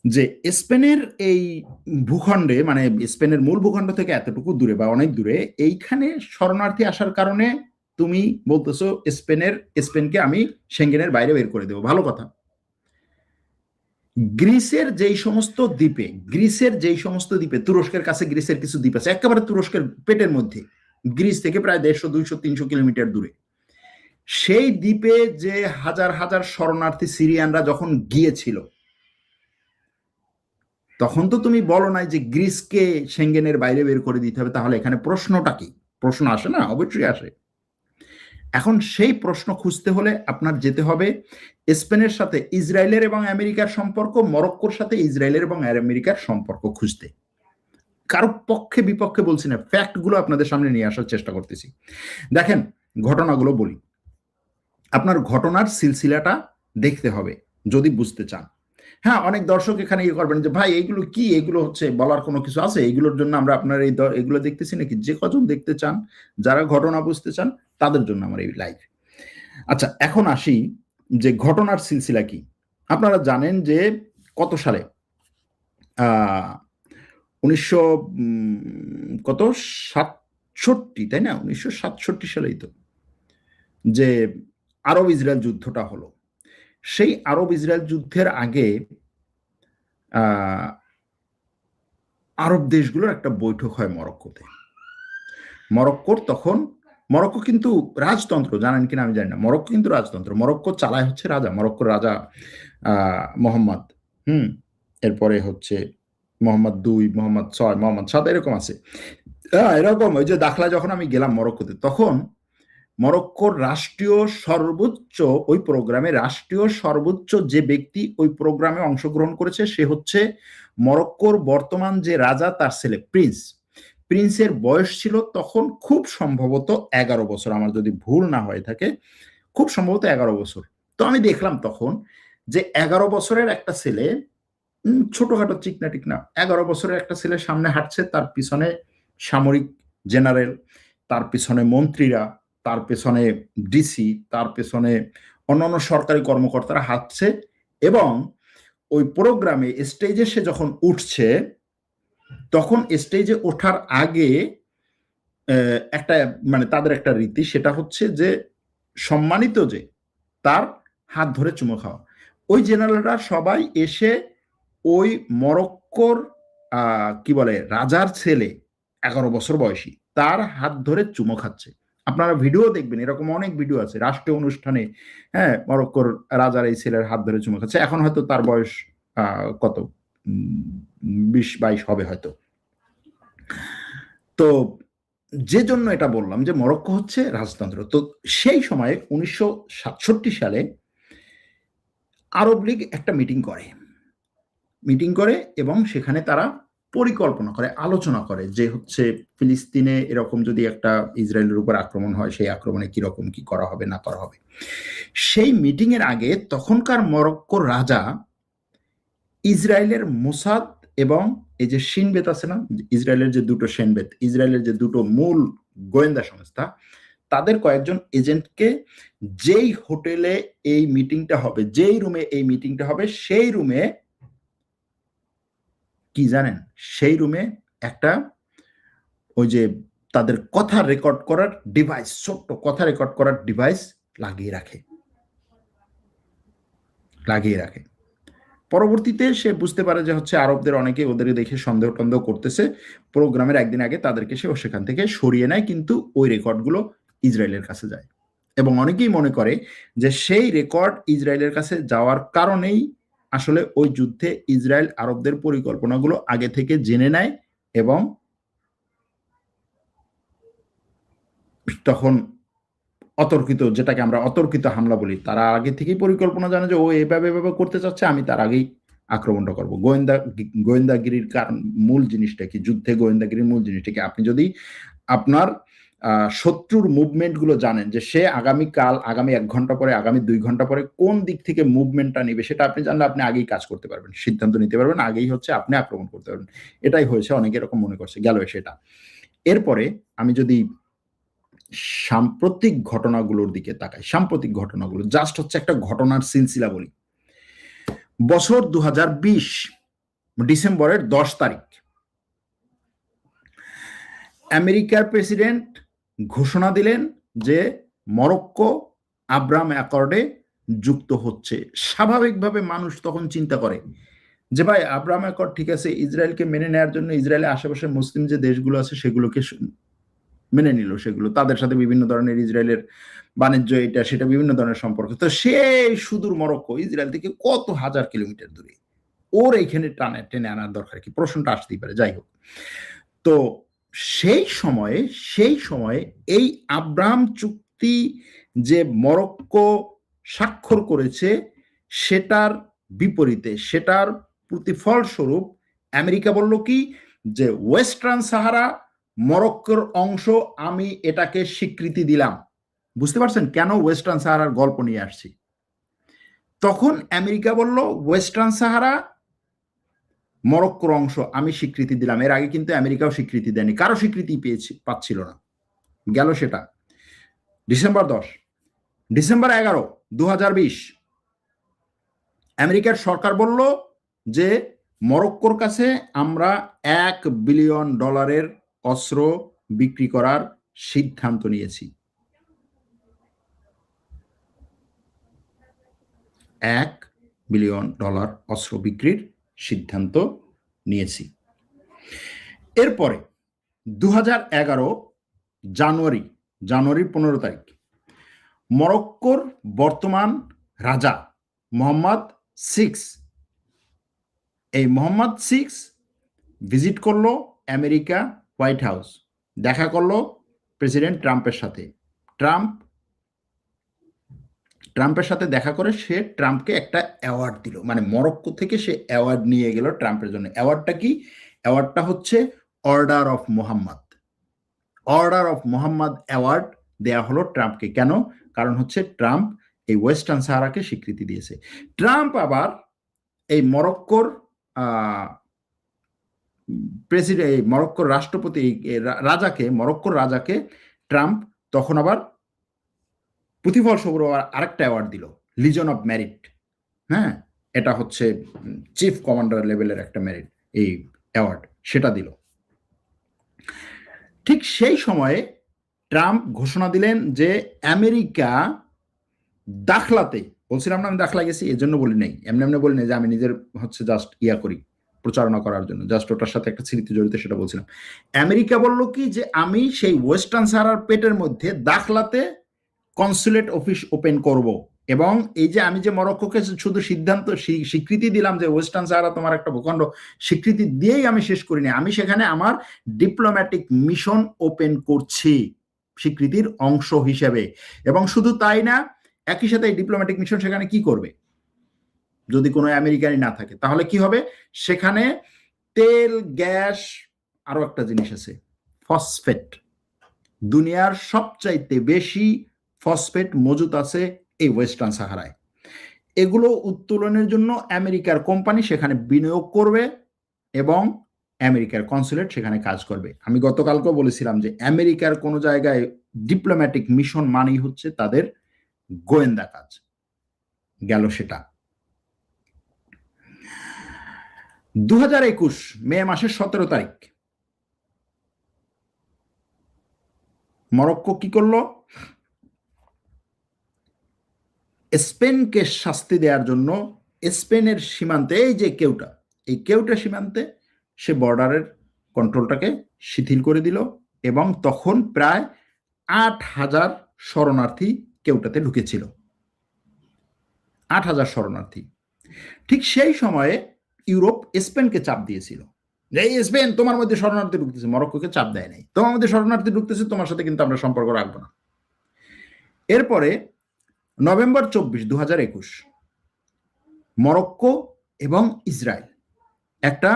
যে স্পেনের এই ভূখণ্ডে, মানে স্পেনের মূল ভূখণ্ড থেকে এতটুকু দূরে বা অনেক দূরে, এইখানে শরণার্থী আসার কারণে তুমি বলতেছো স্পেনকে আমি সেঙ্গেনের বাইরে বের করে দেবো। ভালো কথা। গ্রিসের যেই সমস্ত দ্বীপে, তুরস্কের কাছে গ্রিসের কিছু দ্বীপ আছে, একেবারে তুরস্কের পেটের মধ্যে, গ্রিস থেকে প্রায় 150, 200, 300 কিলোমিটার দূরে, সেই দ্বীপে যে হাজার হাজার শরণার্থী সিরিয়ানরা যখন গিয়েছিল, তখন তো তুমি বলো নাই যে গ্রিসকে সেঙ্গেনের বাইরে বের করে দিতে হবে, তাহলে এখানে প্রশ্নটা কি? প্রশ্ন আসে না? অবশ্যই আসে। এখন সেই প্রশ্ন খুঁজতে হলে আপনার যেতে হবে স্পেনের সাথে ইসরায়েলের এবং আমেরিকার সম্পর্ক, মরক্কোর সাথে ইসরায়েলের এবং আমেরিকার সম্পর্ক খুঁজতে। কারো পক্ষে বিপক্ষে বলছি না, ফ্যাক্টগুলো আপনাদের সামনে নিয়ে আসার চেষ্টা করতেছি। দেখেন, ঘটনাগুলো বলি। আপনার ঘটনার সিলসিলাটা দেখতে হবে যদি বুঝতে চান। হ্যাঁ, অনেক দর্শক এখানে ইয়ে করবেন যে ভাই এগুলো কি, এগুলো হচ্ছে বলার কোনো কিছু আছে? এগুলোর জন্য আমরা আপনার এই এগুলো দেখতেছি নাকি? যে কজন দেখতে চান, যারা ঘটনা বুঝতে চান, তাদের জন্য আমার এই লাইভ। আচ্ছা, এখন আসি যে ঘটনার সিলসিলা কি। আপনারা জানেন যে কত সালে, 1900 কত 67, তাই না? 1967 সালেই তো যে আরব ইসরায়েল যুদ্ধটা হলো। সেই আরব ইসরায়েল যুদ্ধের আগে আরব দেশগুলোর একটা বৈঠক হয় মরক্কোতে। মরক্কোর তখন, মরক্কো কিন্তু রাজতন্ত্র, জানেন কিনা আমি জানি না, মরক্কো কিন্তু রাজতন্ত্র। মরক্কো চালায় হচ্ছে রাজা, মরক্কোর রাজা মোহাম্মদ, এরপরে হচ্ছে মোহাম্মদ 2, মোহাম্মদ 6, মোহাম্মদ 7 এরকম আছে। এরকম ওই যে দাখলা যখন আমি গেলাম মরক্কোতে, তখন মরক্কোর রাষ্ট্রীয় সর্বোচ্চ, ওই প্রোগ্রামে রাষ্ট্রীয় সর্বোচ্চ যে ব্যক্তি ওই প্রোগ্রামে অংশগ্রহণ করেছে সে হচ্ছে মরক্কোর বর্তমান যে রাজা, তার ছেলে প্রিন্স। প্রিন্সের বয়স ছিল তখন খুব সম্ভবত 11 বছর, আমার যদি ভুল না হয়ে থাকে, খুব সম্ভবত 11 বছর। তো আমি দেখলাম তখন যে 11 বছরের একটা ছেলে, ছোটখাটো চিকনা টিকনা 11 বছরের একটা ছেলে সামনে হাঁটছে, তার পিছনে সামরিক জেনারেল, তার পিছনে মন্ত্রীরা, তার পেছনে ডিসি, তার পেছনে অন্যান্য সরকারি কর্মকর্তারা হাঁটছে। এবং ওই প্রোগ্রামে স্টেজে সে যখন উঠছে, তখন স্টেজে ওঠার আগে একটা মানে তাদের একটা রীতি, সেটা হচ্ছে যে সম্মানিত যে তার হাত ধরে চুমো খাওয়া। ওই জেনারেলরা সবাই এসে ওই মরক্কোর কি বলে রাজার ছেলে 11 বছর বয়সী, তার হাত ধরে চুমো খাচ্ছে। আপনারা ভিডিও দেখবেন, এরকম অনেক ভিডিও আছে রাষ্ট্রীয় অনুষ্ঠানে। হ্যাঁ, মরক্কোর রাজার এই ছেলের হাত ধরে চুমো খাচ্ছে। এখন হয়তো তার বয়স কত 20-22 হবে হয়তো। তো যে জন্য এটা বললাম যে মরক্কো হচ্ছে রাজতন্ত্র। তো সেই সময়ে 1967 সালে আরব লীগ একটা মিটিং করে এবং সেখানে তারা পরিকল্পনা করে, আলোচনা করে যে হচ্ছে ফিলিস্তিনে এরকম যদি একটা ইসরায়েলের উপর আক্রমণ হয়, সেই আক্রমণে কিরকম কি করা হবে না করা হবে। সেই মিটিং এর আগে তখনকার মরক্কোর রাজা ইসরায়েলের মোসাদ এবং এই যে শিনবেত আছে না, ইসরায়েলের যে দুটো সেনবেত, ইসরায়েলের যে দুটো মূল গোয়েন্দা সংস্থা, তাদের কয়েকজন এজেন্টকে যেই হোটেলে এই মিটিংটা হবে, যেই রুমে এই মিটিংটা হবে, সেই রুমে কি জানেন, সেই রুমে একটা ওই যে তাদের কথা রেকর্ড করার ডিভাইস, ছোট্ট কথা রেকর্ড করার ডিভাইস লাগিয়ে রাখে। পরবর্তীতে সে বুঝতে পারে যে হচ্ছে আরবদের অনেকে ওদের দেখে সন্দেহ টন্দেহ করতেছে। প্রোগ্রামের একদিন আগে তাদেরকে সে সেখান থেকে সরিয়ে নেয়, কিন্তু ওই রেকর্ডগুলো ইসরায়েলের কাছে যায়। এবং অনেকেই মনে করে যে সেই রেকর্ড ইসরায়েলের কাছে যাওয়ার কারণেই আসলে ওই যুদ্ধে ইসরায়েল আরবদের পরিকল্পনাগুলো আগে থেকে জেনে নেয় এবং তখন অতর্কিত, যেটাকে আমরা অতর্কিত হামলা বলি, তারা আগে থেকেই পরিকল্পনা জানে যে ও এভাবে করতে চাচ্ছে, আমি তার আগেই আক্রমণটা করবো। গোয়েন্দাগিরির কারণ, মূল জিনিসটা কি যুদ্ধে? গোয়েন্দাগিরির মূল জিনিসটা কি? আপনি যদি আপনার শত্রুর মুভমেন্ট গুলো জানেন, যে সে আগামীকাল, আগামী 1 ঘন্টা পরে, আগামী 2 ঘন্টা পরে কোন দিক থেকে মুভমেন্টটা নেবে, সেটা আপনি জানলে আপনি আগেই কাজ করতে পারবেন, সিদ্ধান্ত নিতে পারবেন, আগেই হচ্ছে আপনি আক্রমণ করতে পারবেন। এটাই হয়েছে, অনেকে এরকম মনে করছে, গেল সেটা। এরপরে আমি যদি সাম্প্রতিক ঘটনাগুলোর দিকে তাকাই, সাম্প্রতিক ঘটনাগুলো জাস্ট হচ্ছে একটা ঘটনার সিলসিলা বলি। বছর 2020 ডিসেম্বরের 10 তারিখ আমেরিকার প্রেসিডেন্ট ঘোষণা দিলেন যে মরক্কো আব্রাহাম অ্যাকর্ডে যুক্ত হচ্ছে। স্বাভাবিকভাবে মানুষ তখন চিন্তা করে যে ভাই আব্রাহাম অ্যাকর্ড ঠিক আছে, ইসরায়েলকে মেনে নেওয়ার জন্য ইসরায়েলের আশেপাশে মুসলিম যে দেশগুলো আছে সেগুলোকে মেনে নিল, সেগুলো তাদের সাথে বিভিন্ন ধরনের ইসরায়েলের বাণিজ্য এটা সেটা বিভিন্ন ধরনের সম্পর্ক। তো সেই সুদূর মরক্কো ইসরায়েল থেকে কত হাজার কিলোমিটার দূরে, ওর এইখানে টেনে আনার দরকার কি, প্রশ্নটা আসতেই পারে। যাই হোক, তো সেই সময়ে এই আব্রাহাম চুক্তি যে মরক্কো স্বাক্ষর করেছে, সেটার বিপরীতে, সেটার প্রতিফল স্বরূপ আমেরিকা বলল কি, যে ওয়েস্টার্ন সাহারা মরক্কোর অংশ, আমি এটাকে স্বীকৃতি দিলাম। বুঝতে পারছেন কেন ওয়েস্টার্ন সাহারার গল্প নিয়ে আসছি? তখন আমেরিকা বলল ওয়েস্টার্ন সাহারা মরক্কোর অংশ, আমি স্বীকৃতি দিলাম। এর আগে কিন্তু আমেরিকাও স্বীকৃতি দেয়নি, কারো স্বীকৃতি পাচ্ছিল না। গেল সেটা ডিসেম্বর 10, ডিসেম্বর 11, 2020 আমেরিকার সরকার বলল যে মরক্কোর কাছে আমরা $1 বিলিয়ন অস্ত্র বিক্রি করার সিদ্ধান্ত নিয়েছি। $1 বিলিয়ন অস্ত্র বিক্রির সিদ্ধান্ত নিয়েছি। এরপরে 2011 জানুয়ারির 15 তারিখ মরক্কোর বর্তমান রাজা মোহাম্মদ 6, এই মোহাম্মদ 6 ভিজিট করলো আমেরিকা হোয়াইট হাউস, দেখা করলো প্রেসিডেন্ট ট্রাম্পের সাথে। ট্রাম্পের সাথে দেখা করে সে ট্রাম্পকে একটা অ্যাওয়ার্ড দিল, মানে মরক্কো থেকে সে অ্যাওয়ার্ড নিয়ে গেল ট্রাম্পের জন্য। অ্যাওয়ার্ডটা কি? অ্যাওয়ার্ডটা হচ্ছে order of Mohammad. Order of Mohammad award দেয়া হলো ট্রাম্পকে। কেন? কারণ হচ্ছে ট্রাম্প এই ওয়েস্টার্ন সাহারাকে স্বীকৃতি দিয়েছে। ট্রাম্প আবার এই মরক্কোর প্রেসিডেন্ট, মরক্কোর রাষ্ট্রপতি মরক্কোর রাজাকে ট্রাম্প তখন আবার প্রতিফল স্বরূপ আরেকটা অ্যাওয়ার্ড দিল, লিজন অফ মেরিট। হ্যাঁ, এটা হচ্ছে চিফ কমান্ডার লেভেলের একটা মেরিট, এই অ্যাওয়ার্ড সেটা দিল। ঠিক সেই সময়ে ট্রাম্প ঘোষণা দিলেন যে আমেরিকা দাখলাতে, বলছিলাম না আমি দাখলা গেছি, এর জন্য বলি নাই, এমনি বলি নাই যে আমি নিজের হচ্ছে জাস্ট করি প্রচারণা করার জন্য, জাস্ট ওটার সাথে একটা স্মৃতি জড়িত, সেটা বলছিলাম। আমেরিকা বলল কি, যে আমি সেই ওয়েস্টার্ন সাহারার পেটের মধ্যে দাখলাতে কনসুলেট অফিস ওপেন করব, এবং এই যে আমি যে মরক্কোকে শুধু স্বীকৃতি দিলাম যে ওয়েস্টার্ন সাহারা তোমার একটা ভূখণ্ড, স্বীকৃতি দিয়েই আমি শেষ করিনি, আমি সেখানে আমার ডিপ্লোম্যাটিক মিশন ওপেন করছি স্বীকৃতির অংশ হিসেবে। এবং শুধু তাই না, একই সাথে এই ডিপ্লোম্যাটিক মিশন সেখানে কি করবে, যদি কোনো আমেরিকানই না থাকে তাহলে কি হবে, সেখানে তেল, গ্যাস, আরো একটা জিনিস আছে ফসফেট, দুনিয়ার সবচাইতে বেশি ফসফেট মজুদ আছে এই ওয়েস্টার্ন সাহারায়। এগুলো উত্তোলনের জন্য আমেরিকার কোম্পানি সেখানে বিনিয়োগ করবে এবং আমেরিকার কনসুলেট সেখানে কাজ করবে। আমি গতকালকেও বলেছিলাম যে আমেরিকার কোনো জায়গায় ডিপ্লোম্যাটিক মিশন মানেই হচ্ছে তাদের গোয়েন্দা কাজ। গেল সেটা। 2021 মে মাসের 17 তারিখ মরক্কো কি করলো, স্পেনকে শাস্তি দেওয়ার জন্য স্পেনের সীমান্তে, এই যে কেউটা সীমান্তে সে বর্ডারের কন্ট্রোলটাকে শিথিল করে দিল, এবং তখন প্রায় 8,000 শরণার্থী কেউটাতে ঢুকেছিল, 8,000 শরণার্থী। ঠিক সেই সময়ে ইউরোপ স্পেনকে চাপ দিয়েছিল যে এই স্পেন, তোমার মধ্যে শরণার্থী ঢুকতেছে। মরক্কোকে চাপ দেয় নাই, তোমার মধ্যে শরণার্থী ঢুকতেছে, তোমার সাথে কিন্তু আমরা সম্পর্ক রাখবো না। এরপরে নভেম্বর 24, 2021 মরক্কো এবং ইসরায়েল একটা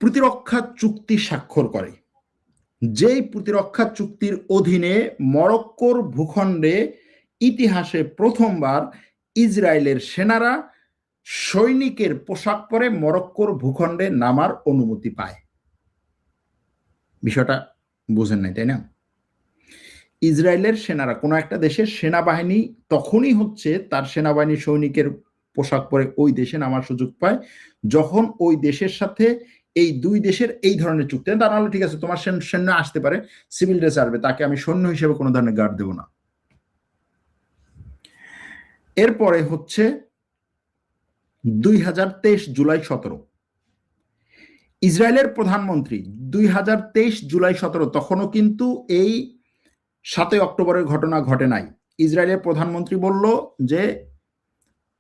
প্রতিরক্ষা চুক্তি স্বাক্ষর করে, যেই প্রতিরক্ষা চুক্তির অধীনে মরক্কোর ভূখণ্ডে ইতিহাসে প্রথমবার ইসরায়েলের সেনারা সৈনিকের পোশাক পরে মরক্কোর ভূখণ্ডে নামার অনুমতি পায়। বিষয়টা বুঝেন নাই, তাই না? ইসরায়েলের সেনারা, কোনো একটা দেশের সেনাবাহিনী তখনই হচ্ছে তার সেনাবাহিনীর সৈনিকের পোশাক পরে ওই দেশে নামার সুযোগ পায় যখন ওই দেশের সাথে এই দুই দেশের এই ধরনের চুক্তি। তা নাহলে ঠিক আছে, তোমার সৈন্য আসতে পারে, সিভিল ড্রেস আসবে, তাকে আমি সৈন্য হিসেবে কোনো ধরনের গার্ড দেব না। এরপরে হচ্ছে 2023 জুলাই 17 ইসরায়েলের প্রধানমন্ত্রী, 2023 জুলাই 17, তখনও কিন্তু এই 7 অক্টোবরের ঘটনা ঘটে নাই। ইসরায়েলের প্রধানমন্ত্রী বলল যে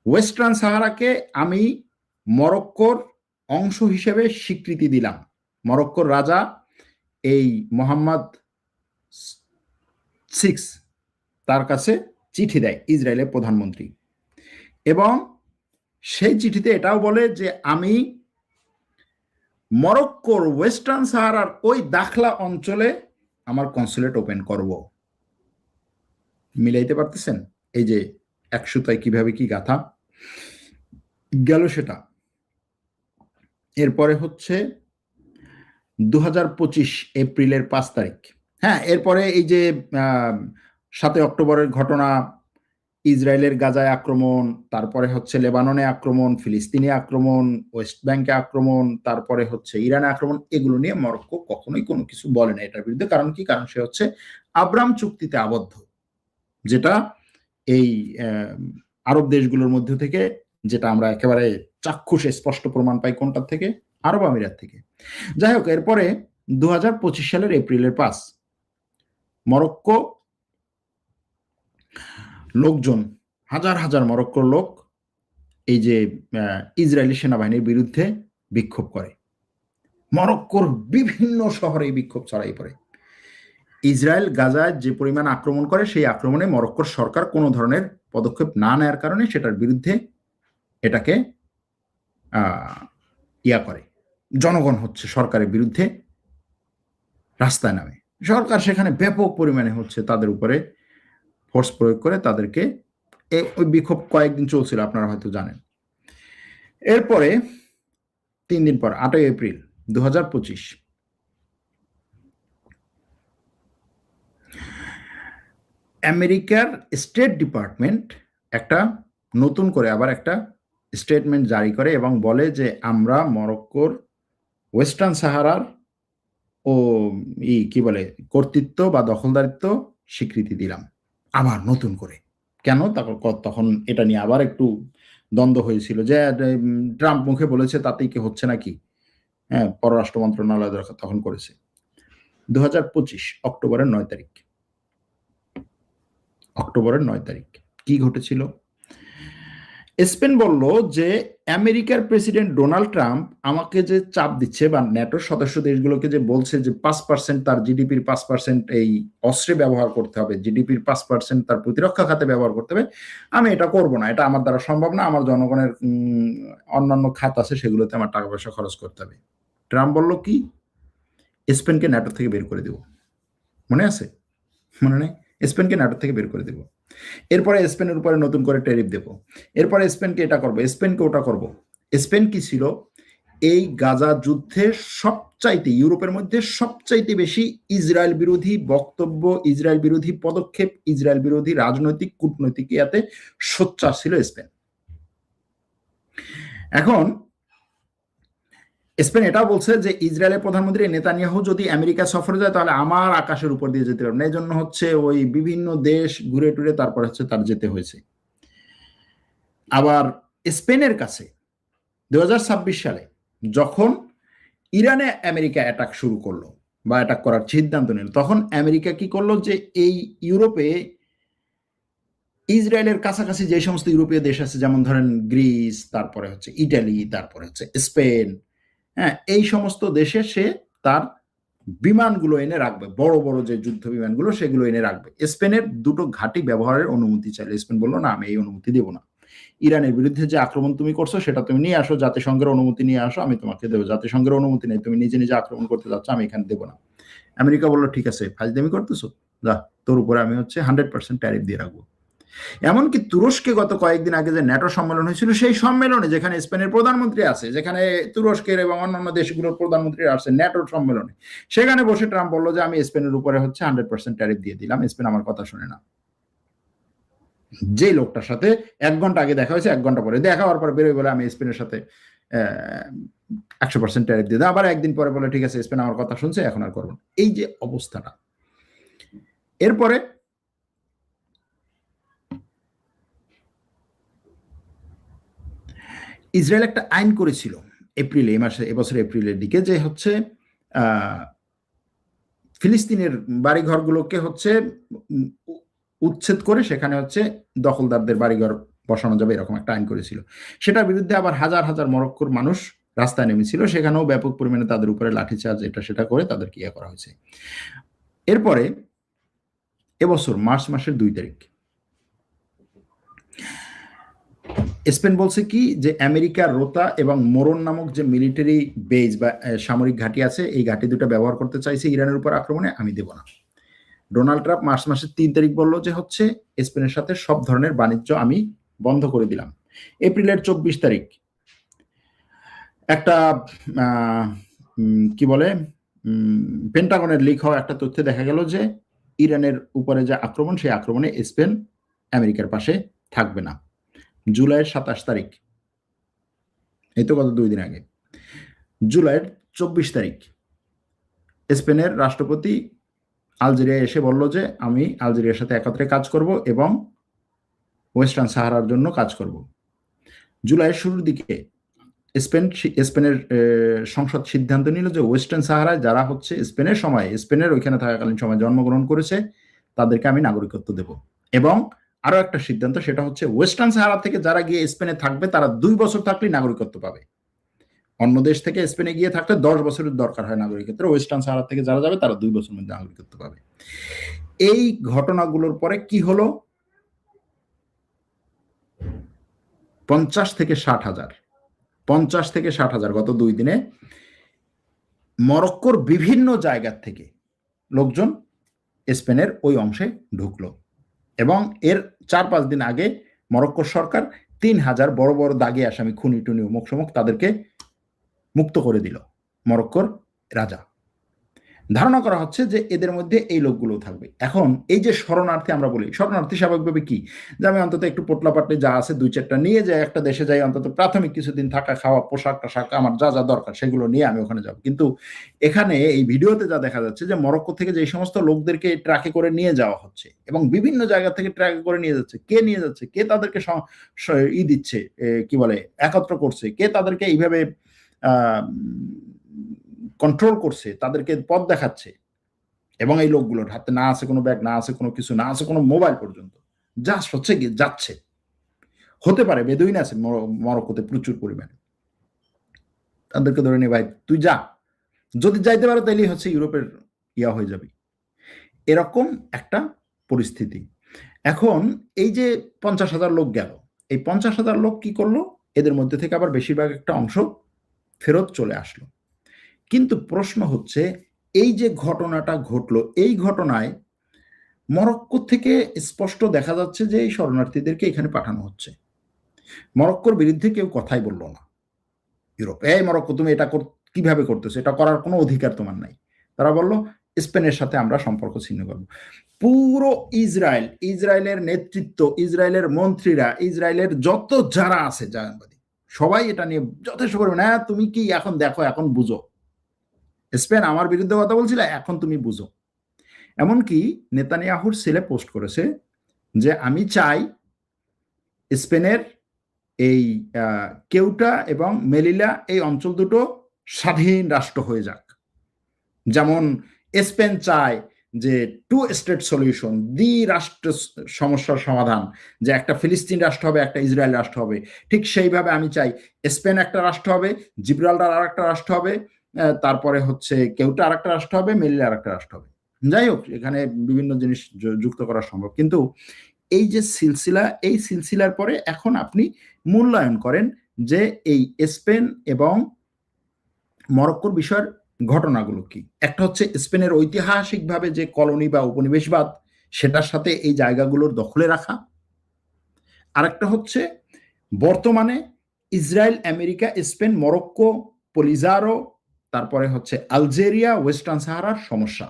ওয়েস্টার্ন সাহারাকে আমি মরক্কোর অংশ হিসেবে স্বীকৃতি দিলাম। মরক্কোর রাজা এই মোহাম্মদ 6 তার কাছে চিঠি দেয়, ইসরায়েলের প্রধানমন্ত্রী, এবং সেই চিঠিতে এটাও বলে যে আমি মরক্কোর ওয়েস্টার্ন সাহারার ওই দাখলা অঞ্চলে আমার কনসুলেট ওপেন করব। মিলাইতে পারতেছেন? এই যে এক সুতায় কিভাবে কি গাথা গেল সেটা। এরপরে হচ্ছে 2025 এপ্রিলের 5 তারিখ। হ্যাঁ, এরপরে এই যে 7 অক্টোবরের ঘটনা, ইসরায়েলের গাজায় আক্রমণ, তারপরে হচ্ছে লেবাননে আক্রমণ, ফিলিস্তিনে আক্রমণ, ওয়েস্ট ব্যাংকে আক্রমণ, তারপরে হচ্ছে ইরানে আক্রমণ, এগুলো নিয়ে মরক্কো কখনোই কোনো কিছু বলে না এটার বিরুদ্ধে। কারণ কি? কারণ সে হচ্ছে আব্রাম চুক্তিতে আবদ্ধ, যেটা এই আরব দেশগুলোর মধ্য থেকে, যেটা আমরা একেবারে চাক্ষুষ স্পষ্ট প্রমাণ পাই কোনটার থেকে? আরব আমিরাত থেকে। যাই হোক, এরপরে 2025 সালের এপ্রিলের 5 মরক্কো লোকজন, হাজার হাজার মরক্কোর লোক এই যে ইসরায়েলি সেনাবাহিনীর বিরুদ্ধে বিক্ষোভ করে। মরক্কোর বিভিন্ন শহরে এই বিক্ষোভ ছড়াই পড়ে। ইসরায়েল গাজায় যে পরিমাণ আক্রমণ করে, সেই আক্রমণে মরক্কোর সরকার কোনো ধরনের পদক্ষেপ না নেওয়ার কারণে সেটার বিরুদ্ধে এটাকে ইয়া করে, জনগণ হচ্ছে সরকারের বিরুদ্ধে রাস্তায় নামে। সরকার সেখানে ব্যাপক পরিমাণে হচ্ছে তাদের উপরে ফোর্স প্রয়োগ করে তাদেরকে, ওই বিক্ষোভ কয়েকদিন চলছিল, আপনারা হয়তো জানেন। এরপরে 3 দিন পর 8 এপ্রিল 2025 আমেরিকার স্টেট ডিপার্টমেন্ট একটা নতুন করে আবার একটা স্টেটমেন্ট জারি করে এবং বলে যে আমরা মরক্কোর ওয়েস্টার্ন সাহারার ও কি বলে কর্তৃত্ব বা দখলদারিত্ব স্বীকৃতি দিলাম আবার নতুন করে। কেন? তখন এটা নিয়ে আবার একটু দ্বন্দ্ব হয়েছিল যে ট্রাম্প মুখে বলেছে তাতেই কি হচ্ছে নাকি। হ্যাঁ, পররাষ্ট্র মন্ত্রণালয় তখন করেছে। 2025 অক্টোবরের 9 তারিখ, অক্টোবরের 9 তারিখ কি ঘটেছিল? স্পেন বলল যে আমেরিকার প্রেসিডেন্ট ডোনাল্ড ট্রাম্প আমাকে যে চাপ দিচ্ছে বা ন্যাটোর সদস্য দেশগুলোকে যে বলছে যে 5% তার জিডিপির 5% এই অস্ত্রে ব্যবহার করতে হবে, জিডিপির 5% তার প্রতিরক্ষা খাতে ব্যবহার করতে হবে, আমি এটা করব না, এটা আমার দ্বারা সম্ভব না, আমার জনগণের অন্যান্য খাত আছে সেগুলোতে আমার টাকা পয়সা খরচ করতে হবে। ট্রাম্প বলল কি? স্পেনকে ন্যাটো থেকে বের করে দেব। মনে আছে? মনে নেই? স্পেনকে ন্যাটো থেকে বের করে দেব। এরপরে স্পেনের উপরে নতুন করে ট্যারিফ দেব। এরপরে স্পেনকে এটা করব, স্পেনকে ওটা করব। স্পেন কি ছিল? এই গাজা যুদ্ধে সবচাইতে, ইউরোপের মধ্যে সবচাইতে বেশি ইসরায়েল বিরোধী বক্তব্য, ইসরায়েল বিরোধী পদক্ষেপ, ইসরায়েল বিরোধী রাজনৈতিক কূটনৈতিক ইয়াতে সোচ্চার ছিল স্পেন। এখন স্পেন এটাও বলছে যে ইসরায়েলের প্রধানমন্ত্রী নেতানিয়াহু যদি আমেরিকা সফরে যায় তাহলে আমার আকাশের উপর দিয়ে যেতে পারবে না। এই জন্য হচ্ছে ওই বিভিন্ন দেশ ঘুরে টুরে তারপর হচ্ছে তার যেতে হয়েছে। আবার স্পেনের কাছে 2026 সালে যখন ইরানে আমেরিকা অ্যাটাক শুরু করলো বা অ্যাটাক করার সিদ্ধান্ত নিল, তখন আমেরিকা কি করলো যে এই ইউরোপে ইসরায়েলের কাছাকাছি যে সমস্ত ইউরোপীয় দেশ আছে, যেমন ধরেন গ্রিস, তারপরে হচ্ছে ইটালি, তারপরে হচ্ছে স্পেন, হ্যাঁ, এই সমস্ত দেশে সে তার বিমানগুলো এনে রাখবে, বড় বড় যে যুদ্ধ বিমানগুলো সেগুলো এনে রাখবে। স্পেনের দুটো ঘাঁটি ব্যবহারের অনুমতি চাইলে স্পেন বললো না, আমি এই অনুমতি দেবো না। ইরানের বিরুদ্ধে যে আক্রমণ তুমি করছো সেটা তুমি নিয়ে আসো, জাতিসংঘের অনুমতি নিয়ে আসো, আমি তোমাকে দেবো। জাতিসংঘের অনুমতি নেই, তুমি নিজে নিজে আক্রমণ করতে যাচ্ছ, আমি এখানে দেবো না। আমেরিকা বললো ঠিক আছে, ফাজলামি করতেছো, যা, তোর উপরে আমি হচ্ছে 100% ট্যারিফ দিয়ে রাখবো। এমনকি তুরস্কে গত কয়েকদিন আগে যে ন্যাটো সম্মেলন হয়েছিল, সেই সম্মেলনে যেখানে স্পেনের প্রধানমন্ত্রী আছে, যেখানে তুরস্কের এবং অন্যান্য দেশগুলোর প্রধানমন্ত্রী আছে ন্যাটোর সম্মেলনে, সেখানে বসে ট্রাম্প বললো যে আমি স্পেনের উপরে হচ্ছে 100% ট্যারিফ দিয়ে দিলাম। স্পেন আমার কথা শুনে না। যে লোকটার সাথে 1 ঘন্টা আগে দেখা হয়েছে, 1 ঘন্টা পরে দেখা হওয়ার পরে বেরোয় বলে আমি স্পেনের সাথে 100% ট্যারিফ দিয়ে দেয়, আবার একদিন পরে বলে ঠিক আছে স্পেন আমার কথা শুনছে, এখন আর করবো না। এই যে অবস্থাটা। এরপরে ইসরায়েল একটা আইন করেছিল এপ্রিলে, এই মাসে, এবছর এপ্রিলের দিকে, যে হচ্ছে ফিলিস্তিনের বাড়িঘরগুলোকে হচ্ছে উচ্ছেদ করে সেখানে হচ্ছে দখলদারদের বাড়িঘর বসানো যাবে, এরকম একটা আইন করেছিল। সেটার বিরুদ্ধে আবার হাজার হাজার মরক্কোর মানুষ রাস্তায় নেমেছিল, সেখানেও ব্যাপক পরিমাণে তাদের উপরে লাঠিচার্জ এটা সেটা করে তাদেরকে ইয়ে করা হয়েছে। এরপরে এবছর মার্চ মাসের 2 তারিখ স্পেন বলছে কি যে আমেরিকার রোতা এবং মোরন নামক যে মিলিটারি বেজ বা সামরিক ঘাঁটি আছে, এই ঘাঁটি দুটো ব্যবহার করতে চাইছে ইরানের উপর আক্রমণে, আমি দেব না। ডোনাল্ড ট্রাম্প মার্চ মাসের 3 তারিখ বলল যে হচ্ছে স্পেনের সাথে সব ধরনের বাণিজ্য আমি বন্ধ করে দিলাম। এপ্রিলের 24 তারিখ একটা কি বলে পেন্টাগনের লিক হওয়া একটা তথ্যে দেখা গেল যে ইরানের উপরে যে আক্রমণ, সেই আক্রমণে স্পেন আমেরিকার পাশে থাকবে না। জুলাইয়ের 27 তারিখ, এই তো গত 2 দিন আগে, জুলাইয়ের 24 তারিখ স্পেনের রাষ্ট্রপতি আলজেরিয়া এসে বলল যে আমি আলজেরিয়ার সাথে একত্রে কাজ করব এবং ওয়েস্টার্ন সাহারার জন্য কাজ করব। জুলাইয়ের শুরুর দিকে স্পেনের সংসদ সিদ্ধান্ত নিল যে ওয়েস্টার্ন সাহারায় যারা হচ্ছে স্পেনের ওইখানে থাকাকালীন সময় জন্মগ্রহণ করেছে তাদেরকে আমি নাগরিকত্ব দেব। এবং আরো একটা সিদ্ধান্ত, সেটা হচ্ছে ওয়েস্টার্ন সাহারা থেকে যারা গিয়ে স্পেনে থাকবে তারা 2 বছর থাকলেই নাগরিকত্ব পাবে। অন্য দেশ থেকে স্পেনে গিয়ে থাকলে 10 বছরের দরকার হয় নাগরিকত্ব, ওয়েস্টার্ন সাহারা থেকে যারা যাবে তারা 2 বছর মধ্যে নাগরিকত্ব পাবে। এই ঘটনাগুলোর পরে কি হলো, 50 থেকে 60 হাজার গত 2 দিনে মরক্কোর বিভিন্ন জায়গা থেকে লোকজন স্পেনের ওই অংশে ঢুকলো। এবং এর 4-5 দিন আগে মরক্কোর সরকার 3000 বড় বড় দাগি আসামি, খুনি টুনি অমুক সমুক, তাদেরকে মুক্ত করে দিল মরক্কোর রাজা। ধারণা করা হচ্ছে যে এদের মধ্যে এই লোকগুলো থাকবে। এখন এই যে শরণার্থী আমরা বলি, শরণার্থী স্বাভাবিকভাবে কি, যে আমি অন্তত একটু পোটলাপাটলি যা আছে 2-4টা নিয়ে যাই, একটা দেশে যাই, অন্তত প্রাথমিক কিছুদিন থাকা খাওয়া পোশাক টোশাক আমার যা যা দরকার সেগুলো নিয়ে আমি ওখানে যাব। কিন্তু এখানে এই ভিডিওতে যা দেখা যাচ্ছে যে মরক্কো থেকে যে সমস্ত লোকদেরকে ট্রাকে করে নিয়ে যাওয়া হচ্ছে এবং বিভিন্ন জায়গা থেকে ট্রাকে করে নিয়ে যাচ্ছে, কে নিয়ে যাচ্ছে, কে তাদেরকে দিচ্ছে, কি বলে একত্র করছে, কে তাদেরকে এইভাবে কন্ট্রোল করছে, তাদেরকে পথ দেখাচ্ছে, এবং এই লোকগুলোর হাতে না আছে কোনো ব্যাগ, না আছে কোনো কিছু, না আছে কোনো মোবাইল পর্যন্ত, জাস্ট হচ্ছে গিয়ে যাচ্ছে। হতে পারে বেদুইন আছে মরক্কোতে প্রচুর পরিমাণে, তাদেরকে ধরে নিয়ে ভাই তুই যা, যদি যাইতে পারো তাইলেই হচ্ছে ইউরোপের ইয়া হয়ে যাবে, এরকম একটা পরিস্থিতি। এখন এই যে 50,000 লোক গেল, এই 50,000 লোক কি করলো, এদের মধ্যে থেকে আবার বেশিরভাগ একটা অংশ ফেরত চলে আসলো। কিন্তু প্রশ্ন হচ্ছে এই যে ঘটনাটা ঘটলো, এই ঘটনায় মরক্কো থেকে স্পষ্ট দেখা যাচ্ছে যে এই শরণার্থীদেরকে এখানে পাঠানো হচ্ছে। মরক্কোর বিরুদ্ধে কেউ কথাই বলল না। ইউরোপ, এই মরক্কো তুমি এটা কিভাবে করতেছো, এটা করার কোনো অধিকার তোমার নাই। তারা বলল স্পেনের সাথে আমরা সম্পর্ক ছিন্ন করব। পুরো ইসরায়েলের নেতৃত্ব, ইসরায়েলের মন্ত্রীরা, ইসরায়েলের যত যারা আছে জায়নবাদী, সবাই এটা নিয়ে যথেষ্ট পরিমাণে, হ্যাঁ তুমি কি এখন দেখো, এখন বুঝো, স্পেন আমার বিরুদ্ধে কথা বলছিল, এখন তুমি বুঝো। এমনকি নেতানিয়াহুর ছেলে পোস্ট করেছে যে আমি চাই স্পেনের এই কেউটা এবং মেলিলা এই অঞ্চল দুটো স্বাধীন রাষ্ট্র হয়ে যাক, যেমন স্পেন চায় যে 2 স্টেট সলিউশন, রাষ্ট্র সমস্যার সমাধান, যে একটা ফিলিস্তিন রাষ্ট্র হবে, একটা ইসরায়েল রাষ্ট্র হবে, ঠিক সেইভাবে আমি চাই স্পেন একটা রাষ্ট্র হবে, জিব্রাল্টার আর একটা রাষ্ট্র হবে, তারপরে হচ্ছে কেউটা আর একটা রাষ্ট্র হবে, মেলিলা আর একটা রাষ্ট্র হবে। যাই হোক, এখানে বিভিন্ন জিনিস যুক্ত করা সম্ভব। কিন্তু এই যে সিলসিলা, এই সিলসিলার পরে এখন আপনি মূল্যায়ন করেন যে এই স্পেন এবং মরক্কোর বিষয়ের ঘটনাগুলো কি। একটা হচ্ছে স্পেনের ঐতিহাসিকভাবে যে কলোনি বা উপনিবেশবাদ, সেটার সাথে এই জায়গাগুলোর দখলে রাখা। আরেকটা হচ্ছে বর্তমানে ইসরায়েল, আমেরিকা, স্পেন, মরক্কো, পলিজারো, তারপরে হচ্ছে আলজেরিয়া, ওয়েস্টার্ন সাহারার সমস্যা।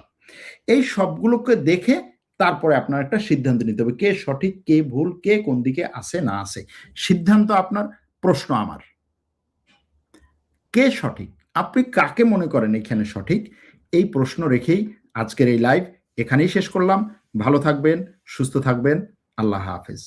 এই সবগুলোকে দেখে তারপরে আপনার একটা সিদ্ধান্ত নিতে হবে, কে সঠিক, কে ভুল, কে কোন দিকে আছে না আছে। সিদ্ধান্ত আপনার, প্রশ্ন আমার, কে সঠিক, আপনি কাকে মনে করেন এখানে সঠিক, এই প্রশ্ন রেখেই আজকের এই লাইভ এখানেই শেষ করলাম। ভালো থাকবেন, সুস্থ থাকবেন, আল্লাহ হাফেজ।